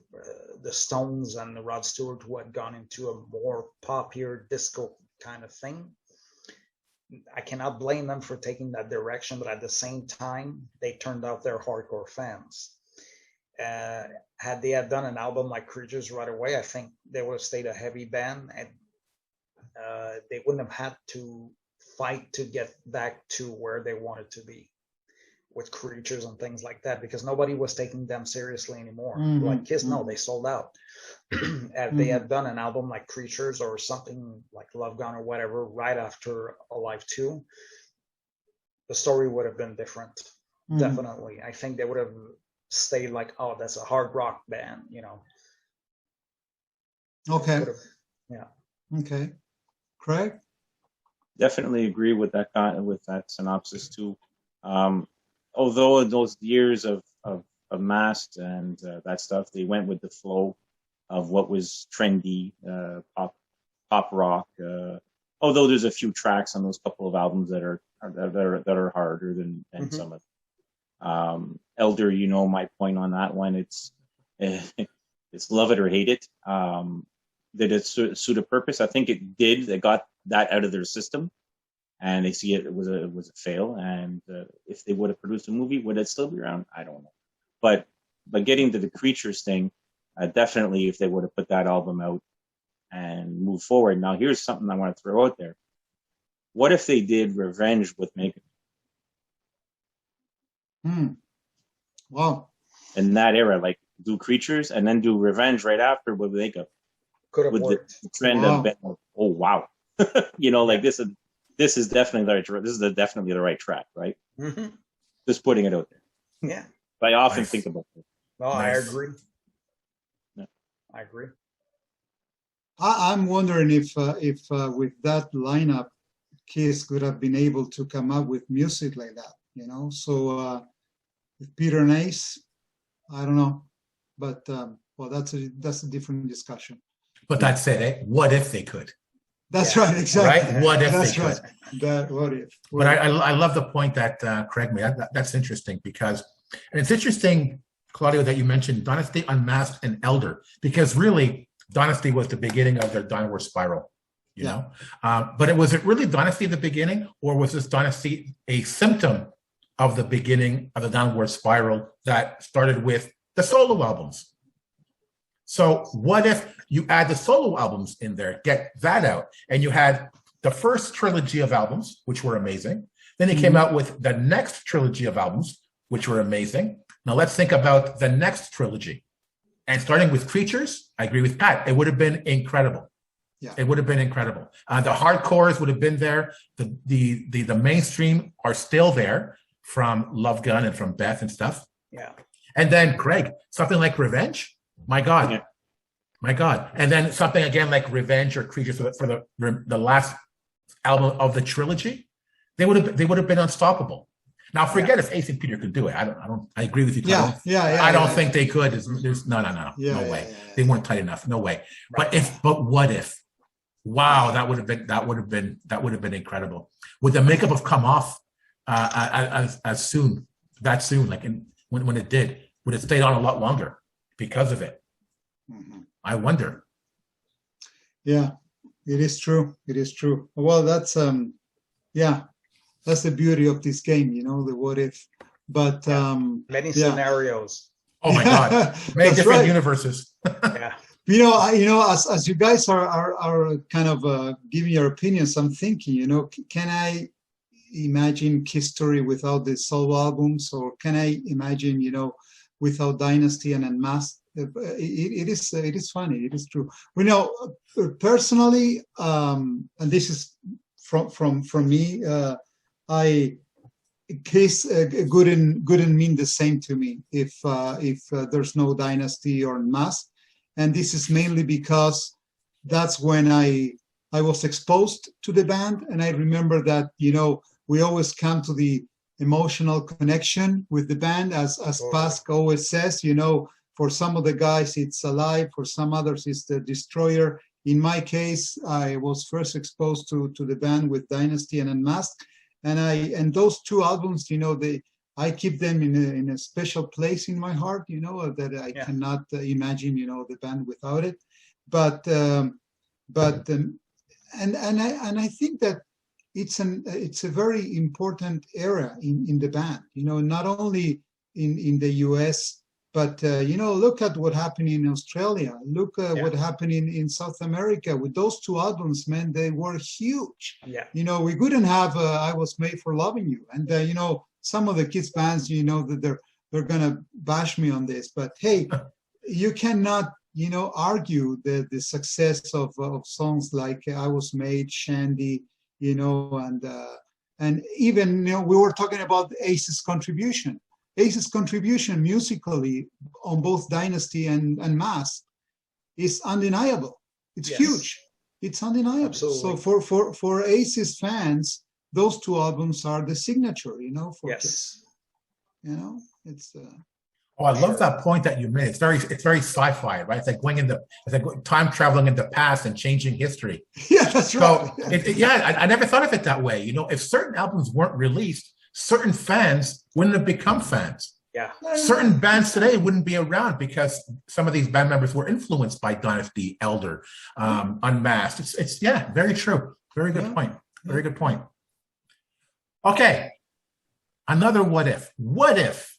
the Stones and Rod Stewart, who had gone into a more popular disco kind of thing. I cannot blame them for taking that direction, but at the same time, they turned out their hardcore fans. Had they done an album like Creatures right away, I think they would have stayed a heavy band, and they wouldn't have had to fight to get back to where they wanted to be, with Creatures and things like that, because nobody was taking them seriously anymore. Mhm, Like Kiss, no, mhm. they sold out. If they had done an album like Creatures or something like Love Gun or whatever right after Alive 2, the story would have been different. Definitely. I think they would have stayed like, oh, that's a hard rock band, you know. Okay. Yeah. Okay. Craig? Definitely agree with that synopsis too. Although those years of Masked and that stuff, they went with the flow of what was trendy, pop rock. Although there's a few tracks on those couple of albums that are harder than some of them. Elder, you know my point on that one. It's love it or hate it. Did it suit a purpose? I think it did. They got that out of their system, and they see it was a fail. And if they would have produced a movie, would it still be around? I don't know. But getting to the Creatures thing, definitely, if they would have put that album out and moved forward. Now, here's something I want to throw out there. What if they did Revenge with makeup? Wow. In that era, like do Creatures and then do Revenge right after with makeup. Could have worked. The trend of oh wow, you know, like this is definitely the right. This is definitely the right track, right? Just putting it out there. Yeah. But I often think about it. No, I agree. Yeah. I agree. I'm wondering if with that lineup, Kiss could have been able to come up with music like that, you know. So with Peter and Ace, I don't know, but well, that's a different discussion. But that said, what if they could? That's right, exactly. Right? What if that's they right. could? That what if? But I love the point that Craig made. That's interesting because, and it's interesting, Claudio, that you mentioned Dynasty, Unmasked, and Elder, because really Dynasty was the beginning of their downward spiral. You know, but was it really Dynasty in the beginning, or was this Dynasty a symptom of the beginning of the downward spiral that started with the solo albums? So what if you add the solo albums in there, get that out, and you had the first trilogy of albums, which were amazing. Then he came out with the next trilogy of albums, which were amazing. Now let's think about the next trilogy. And starting with Creatures, I agree with Pat, it would have been incredible. Yeah. It would have been incredible. The hardcores would have been there. The mainstream are still there from Love Gun and from Beth and stuff. Yeah. And then Craig, something like Revenge. My God. Yeah. My God. And then something again like Revenge or Creatures for the last album of the trilogy. They would have been unstoppable. Now forget if Ace and Peter could do it. I agree with you. I don't think they could. There's no way. They weren't tight enough. No way. Right. But what if? Wow, that would have been incredible. Would the makeup have come off as soon, like when it did? Would it stayed on a lot longer because of it? I wonder. Yeah, it is true. It is true. Well, that's that's the beauty of this game, you know, the what if. But many scenarios. Oh my God, many different universes. Yeah. You know, as you guys are kind of giving your opinions, I'm thinking, you know, can I imagine KISStory without the solo albums, or can I imagine, you know, without Dynasty and Unmasked? It is funny. It is true. We know personally, and this is from me. Kiss couldn't mean the same to me if there's no Dynasty or Unmasked. And this is mainly because that's when I was exposed to the band. And I remember that, you know, we always come to the emotional connection with the band. As Pasc always says, you know, for some of the guys, it's Alive. For some others, it's the Destroyer. In my case, I was first exposed to the band with Dynasty and Unmasked. And those two albums, you know, I keep them in a special place in my heart, you know, that I cannot imagine, you know, the band without it. But I think that it's a very important era in the band, you know, not only in the US, but you know, look at what happened in Australia. Look at what happened in South America with those two albums, man. They were huge. Yeah. You know, we couldn't have I Was Made for Loving You, and you know, some of the Kiss bands, that they're gonna bash me on this, but hey, you cannot, argue the success of songs like I Was Made, Shandy, and even, we were talking about Ace's contribution. Ace's contribution musically on both Dynasty and Mask is undeniable. It's huge. It's undeniable. Absolutely. So for Ace's fans, those two albums are the signature, for Yes. Kiss. It's Oh, I love that point that you made. It's very sci-fi, right? It's like time traveling in the past and changing history. yeah, that's right. So I never thought of it that way. If certain albums weren't released, certain fans wouldn't have become fans. Yeah. Certain bands today wouldn't be around because some of these band members were influenced by Dynasty, Elder, Unmasked. It's very true. Very good point. Very good point. Okay. Another what if. What if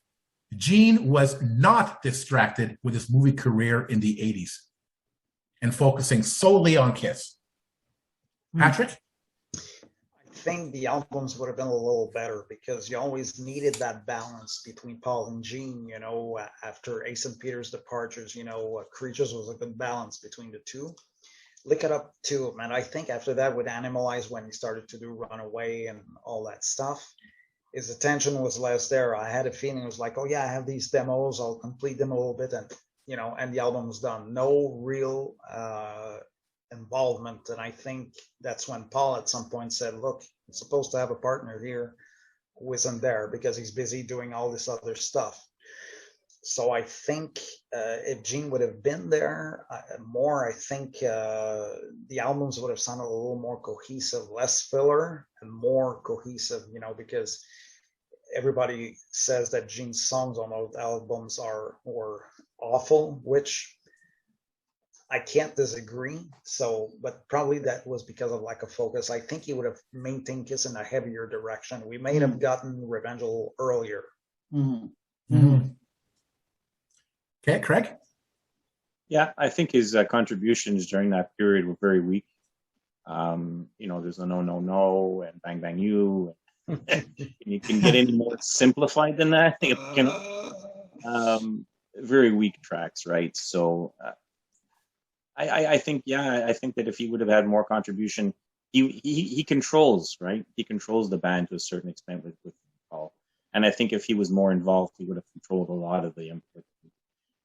Gene was not distracted with his movie career in the 80s and focusing solely on Kiss? Patrick? I think the albums would have been a little better because you always needed that balance between Paul and Gene, after Ace and Peter's departures, Creatures was a good balance between the two. Lick It Up too, man. I think after that with Animalize, when he started to do Runaway and all that stuff, his attention was less there. I had a feeling it was like, oh yeah, I have these demos, I'll complete them a little bit, and and the album was done. No real involvement. And I think that's when Paul at some point said, look, I'm supposed to have a partner here who isn't there because he's busy doing all this other stuff. So I think if Gene would have been there more, I think the albums would have sounded a little more cohesive, less filler and more cohesive, because everybody says that Gene's songs on those albums were awful, which I can't disagree. So, but probably that was because of lack of focus. I think he would have maintained Kiss in a heavier direction. We may have gotten Revenge a little earlier. Mm-hmm. Mm-hmm. Okay, Craig? Yeah, I think his contributions during that period were very weak. There's a No, No, No and Bang, Bang You. You can get any more simplified than that. Very weak tracks, right? So I think that if he would have had more contribution, he controls, right? He controls the band to a certain extent with Paul. And I think if he was more involved, he would have controlled a lot of the input.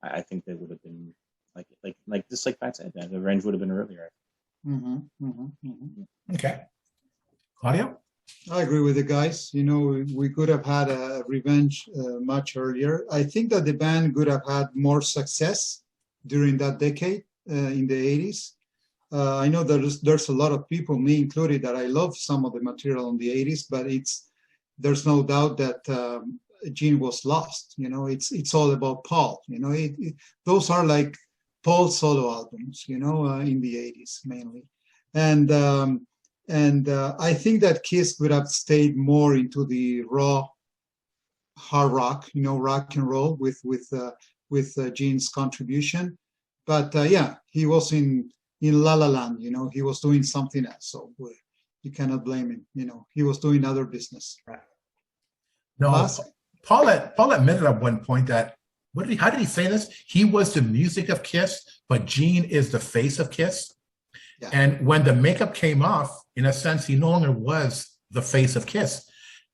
I think they would have been like Pat said, the Revenge would have been earlier. Mm-hmm, mm-hmm, mm-hmm. Okay. Claudio? I agree with the guys. We could have had a Revenge much earlier. I think that the band could have had more success during that decade in the 80s. I know there's a lot of people, me included, that I love some of the material in the 80s, but there's no doubt that Gene was lost. It's all about Paul. Those are like Paul solo albums, in the 80s mainly. And I think that Kiss would have stayed more into the raw hard rock, rock and roll with Gene's contribution. But he was in La La Land. He was doing something else. So you cannot blame him. He was doing other business. Right. No, Paul admitted at one point that how did he say this? He was the music of Kiss, but Gene is the face of Kiss. Yeah. And when the makeup came off, in a sense, he no longer was the face of Kiss.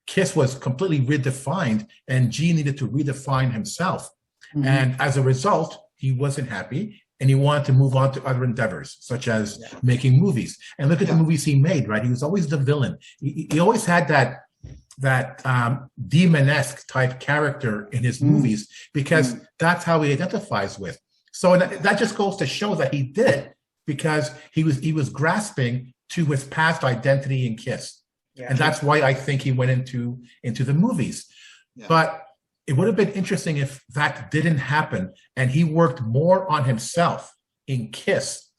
Kiss was completely redefined, and Gene needed to redefine himself. Mm-hmm. And as a result, he wasn't happy, and he wanted to move on to other endeavors, such as making movies. And look at the movies he made, right? He was always the villain. He always had that demon-esque type character in his movies because that's how he identifies with. So that just goes to show that he did it because he was grasping to his past identity in Kiss. Yeah. And that's why I think he went into the movies. Yeah. But it would have been interesting if that didn't happen and he worked more on himself in Kiss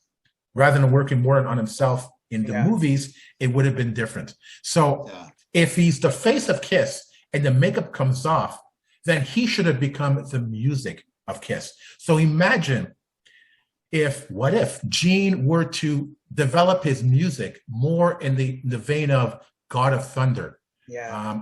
rather than working more on himself in the movies. It would have been different. So if he's the face of Kiss and the makeup comes off, then he should have become the music of Kiss. So imagine what if Gene were to develop his music more in the vein of God of Thunder,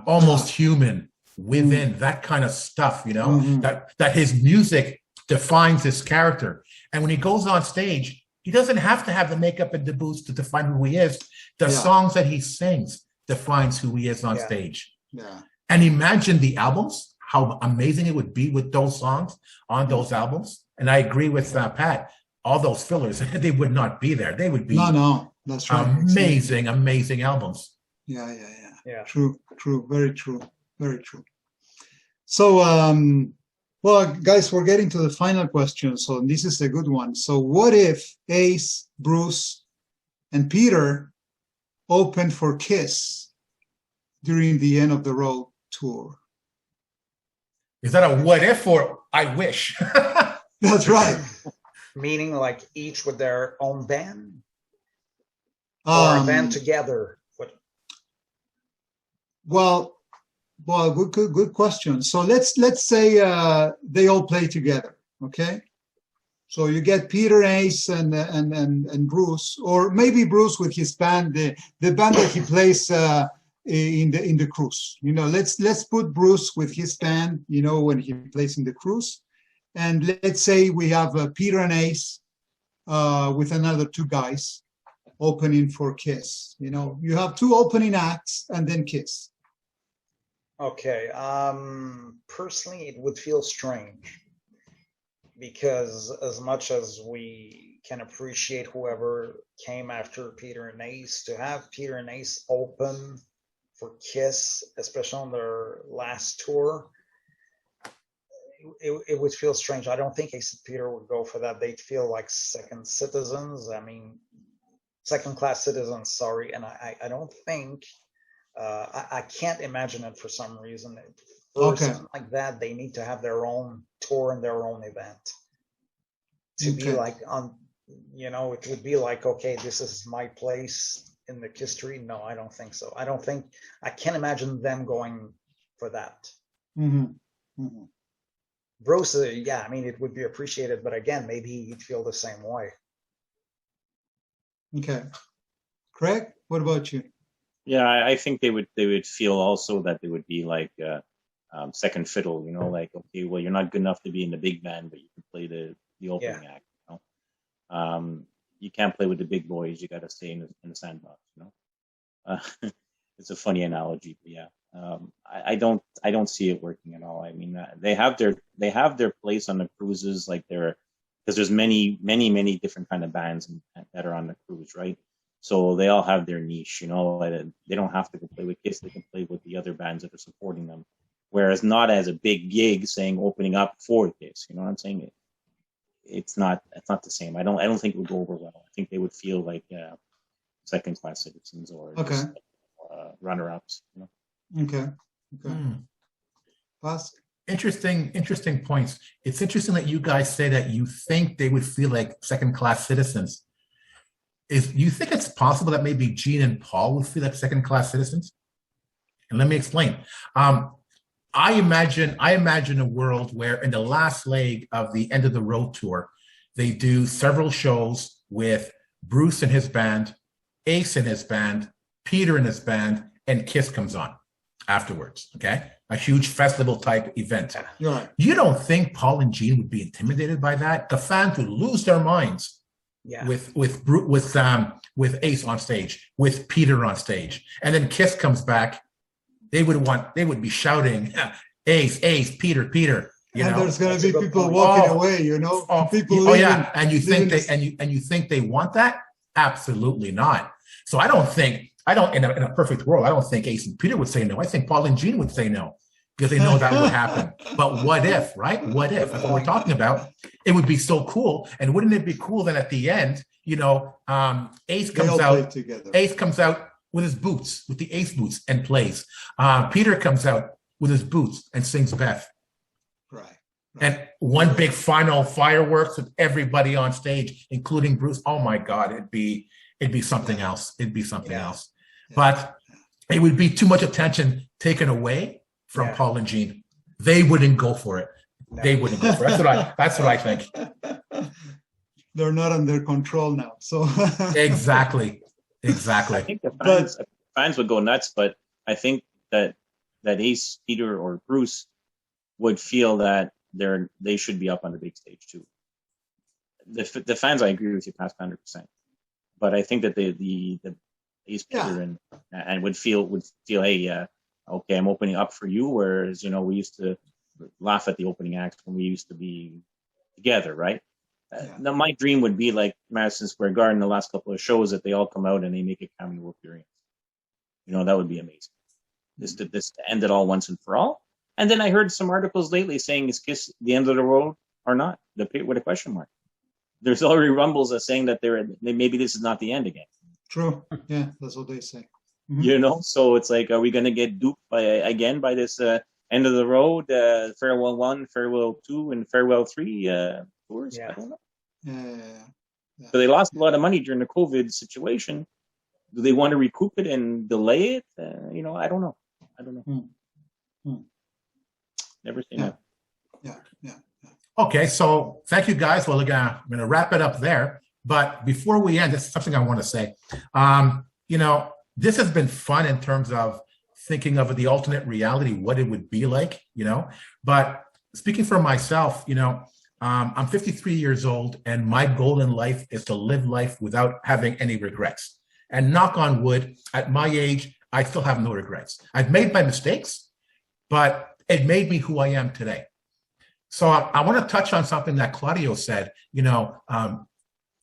Almost Human, within that kind of stuff, you know, Mhm. that his music defines his character. And when he goes on stage, he doesn't have to have the makeup and the boots to define who he is. The Yeah. songs that he sings defines who he is on Yeah. stage. Yeah. And imagine the albums, how amazing it would be with those songs on those albums. And I agree with Pat, all those fillers, they would not be there. They would be No, that's right. amazing, amazing albums. Yeah. True. Very true. Very true. So, well, guys, we're getting to the final question. So this is a good one. So what if Ace, Bruce, and Peter opened for KISS during the End of the Road tour? Is that a what if or I wish? That's right. Meaning like each with their own band? Or a band together? What? Well, good question. So let's say they all play together, okay? So you get Peter, Ace, and Bruce, or maybe Bruce with his band, the band that he plays in the cruise. You know, let's put Bruce with his band, you know, when he plays in the cruise, and let's say we have Peter and Ace with another two guys opening for KISS. You know, you have two opening acts and then KISS. Okay. Personally, it would feel strange because as much as we can appreciate whoever came after Peter and Ace, to have Peter and Ace open for KISS, especially on their last tour, it would feel strange. I don't think Ace and Peter would go for that. They'd feel like second class citizens, sorry. And I don't think, I can't imagine it for some reason. For something like that, they need to have their own tour and their own event. To be like it would be like, okay, this is my place in the KISStory. No, I don't think so. I can't imagine them going for that. Bruce, it would be appreciated, but again, maybe he'd feel the same way. Okay. Craig, what about you? Yeah, I think they would feel also that they would be like second fiddle, you know, like, okay, well, you're not good enough to be in the big band, but you can play the opening act. You know? You can't play with the big boys. You got to stay in the sandbox. You know, it's a funny analogy, but yeah, I don't see it working at all. I mean, they have their place on the cruises, like because there's many different kind of bands that are on the cruise, right? So they all have their niche, you know. They don't have to go play with KISS; they can play with the other bands that are supporting them. Whereas not as a big gig, saying opening up for KISS. You know what I'm saying? It's not the same. I don't think it would go over well. I think they would feel like second class citizens or just, runner-ups. You know? Okay. Pass. Interesting points. It's interesting that you guys say that you think they would feel like second class citizens. You think it's possible that maybe Gene and Paul would feel like second class citizens? And let me explain. I imagine a world where in the last leg of the End of the Road tour, they do several shows with Bruce and his band, Ace and his band, Peter and his band, and KISS comes on afterwards, okay? A huge festival type event. Right. You don't think Paul and Gene would be intimidated by that? The fans would lose their minds with Ace on stage, with Peter on stage. And then KISS comes back. They would be shouting, Ace, Peter, you know. There's going to be people walking away, you know. People leaving, and you think they want that? Absolutely not. So I don't in a perfect world, I don't think Ace and Peter would say no. I think Paul and Gene would say no because they know that would happen. But what if, right? What if? That's what we're talking about. It would be so cool. And wouldn't it be cool then at the end, you know, Ace comes out with his boots, with the Ace boots, and plays. Peter comes out with his boots and sings Beth. Right. And one big final fireworks with everybody on stage, including Bruce. Oh my God, it'd be something else. It'd be something else. Yeah. But it would be too much attention taken away from Paul and Gene. They wouldn't go for it. No. They wouldn't go for it. That's what I think. They're not under control now. So Exactly. I think the fans would go nuts, but I think that that Ace, Peter, or Bruce would feel that they should be up on the big stage too. The fans, I agree with you, past 100%. But I think that the Ace, Peter, and would feel, hey, okay, I'm opening up for you. Whereas, we used to laugh at the opening act when we used to be together, right? Now, my dream would be like Madison Square Garden, the last couple of shows, that they all come out and they make a cameo appearance. That would be amazing. This to end it all once and for all. And then I heard some articles lately saying, is Kiss the end of the road or not? With a question mark. There's already rumbles that saying that maybe this is not the end again. True. Yeah, that's what they say. Mm-hmm. So it's like, are we going to get duped by this end of the road, farewell 1, farewell 2, and farewell 3 tours? Yeah. I don't know. Yeah. So they lost a lot of money during the COVID situation. Do they want to recoup it and delay it? I don't know. Never seen that. Yeah. Okay, so thank you guys. Well, I'm going to wrap it up there. But before we end, this is something I want to say. This has been fun in terms of thinking of the alternate reality, what it would be like, But speaking for myself, I'm 53 years old, and my goal in life is to live life without having any regrets. And knock on wood, at my age, I still have no regrets. I've made my mistakes, but it made me who I am today. So I want to touch on something that Claudio said,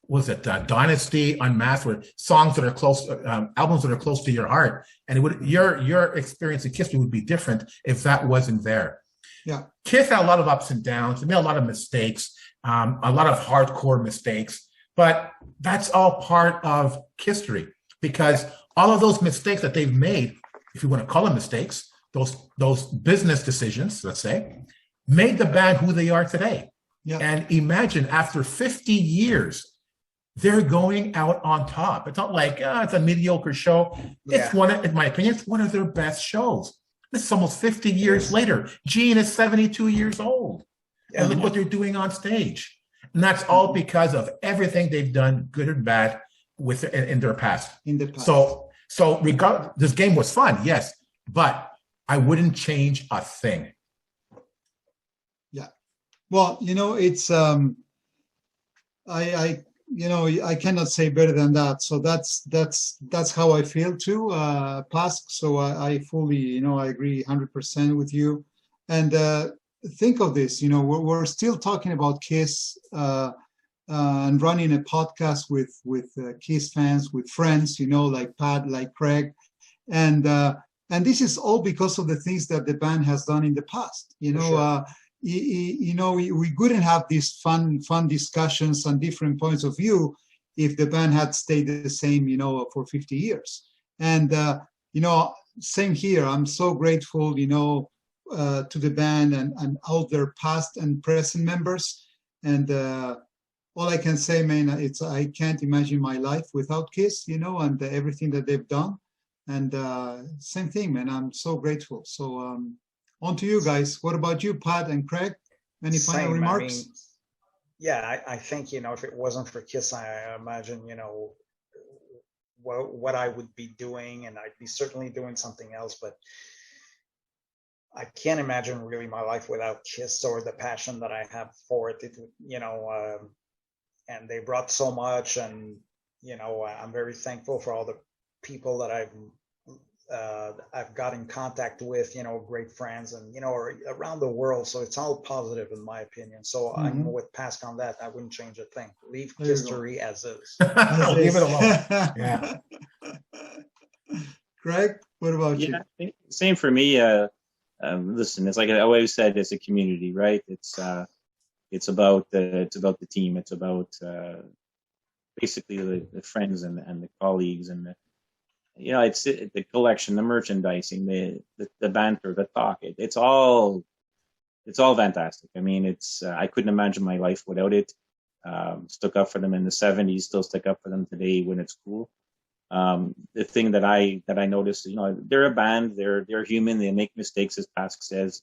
was it Dynasty, Unmasked, or songs that are close, albums that are close to your heart. And your experience in KISS would be different if that wasn't there. Yeah. KISS had a lot of ups and downs. They made a lot of mistakes, a lot of hardcore mistakes, but that's all part of KISStory, because all of those mistakes that they've made, if you want to call them mistakes, those business decisions, let's say, made the band who they are today. Yeah. And imagine after 50 years, they're going out on top. It's not like, it's a mediocre show. Yeah. It's in my opinion, it's one of their best shows. This is almost 50 years later. Gene is 72 years old. Yeah. And look what they're doing on stage. And that's all because of everything they've done, good and bad, in their past. So this game was fun, yes, but I wouldn't change a thing. Yeah. Well, it's I cannot say better than that. So that's how I feel too, Pask. So I fully, I agree 100% with you. And think of this, we're still talking about KISS and running a podcast with KISS fans, with friends, like Pat, like Craig, and this is all because of the things that the band has done in the past. Sure. We couldn't have these fun discussions and different points of view if the band had stayed the same, for 50 years. And, same here. I'm so grateful, to the band and all their past and present members. And all I can say, man, I can't imagine my life without KISS, and everything that they've done. And same thing, man. I'm so grateful. So, on to you guys. What about you, Pat and Craig? Any final remarks? I think, if it wasn't for KISS, I imagine, what I would be doing, and I'd be certainly doing something else, but I can't imagine really my life without KISS or the passion that I have for it. And they brought so much, and, I'm very thankful for all the people that I've got in contact with, great friends, and, around the world. So it's all positive in my opinion. So I'm with Pask on that. I wouldn't change a thing. Leave KISStory as is. Leave it alone. Yeah. Greg, what about you? Same for me. Listen, it's like I always said, it's a community, right? It's about the team. It's about basically the friends and the colleagues and it's the collection, the merchandising, the banter, the talk. It's all fantastic. I mean, I couldn't imagine my life without it. Stuck up for them in the 70s, still stick up for them today when it's cool. The thing that I noticed, they're a band, they're human, they make mistakes, as Pask says,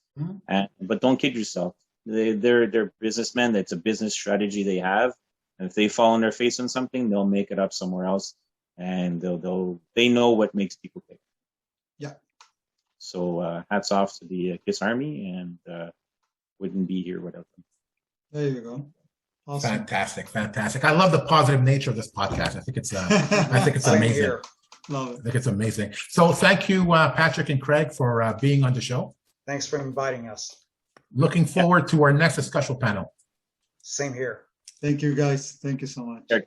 but don't kid yourself. They're businessmen. It's a business strategy they have, and if they fall on their face on something, they'll make it up somewhere else. And they know what makes people tick. Yeah. So hats off to the KISS Army, and wouldn't be here without them. There you go. Awesome. Fantastic. I love the positive nature of this podcast. I think it's Same amazing. here. Love I it. think it's amazing. So thank you, Patrick and Craig, for being on the show. Thanks for inviting us. Looking forward to our next discussion panel. Same here. Thank you, guys. Thank you so much. Okay.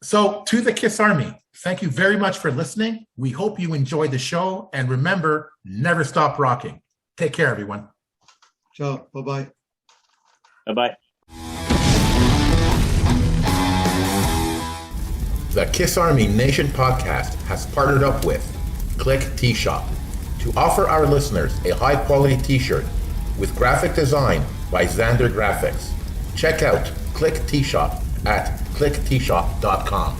So to the KISS Army, thank you very much for listening. We hope you enjoyed the show. And remember, never stop rocking. Take care, everyone. Ciao. Bye-bye. Bye-bye. The KISS Army Nation podcast has partnered up with Click T-Shop to offer our listeners a high-quality t-shirt with graphic design by Xander Graphics. Check out Click T-Shop at clickteeshop.com.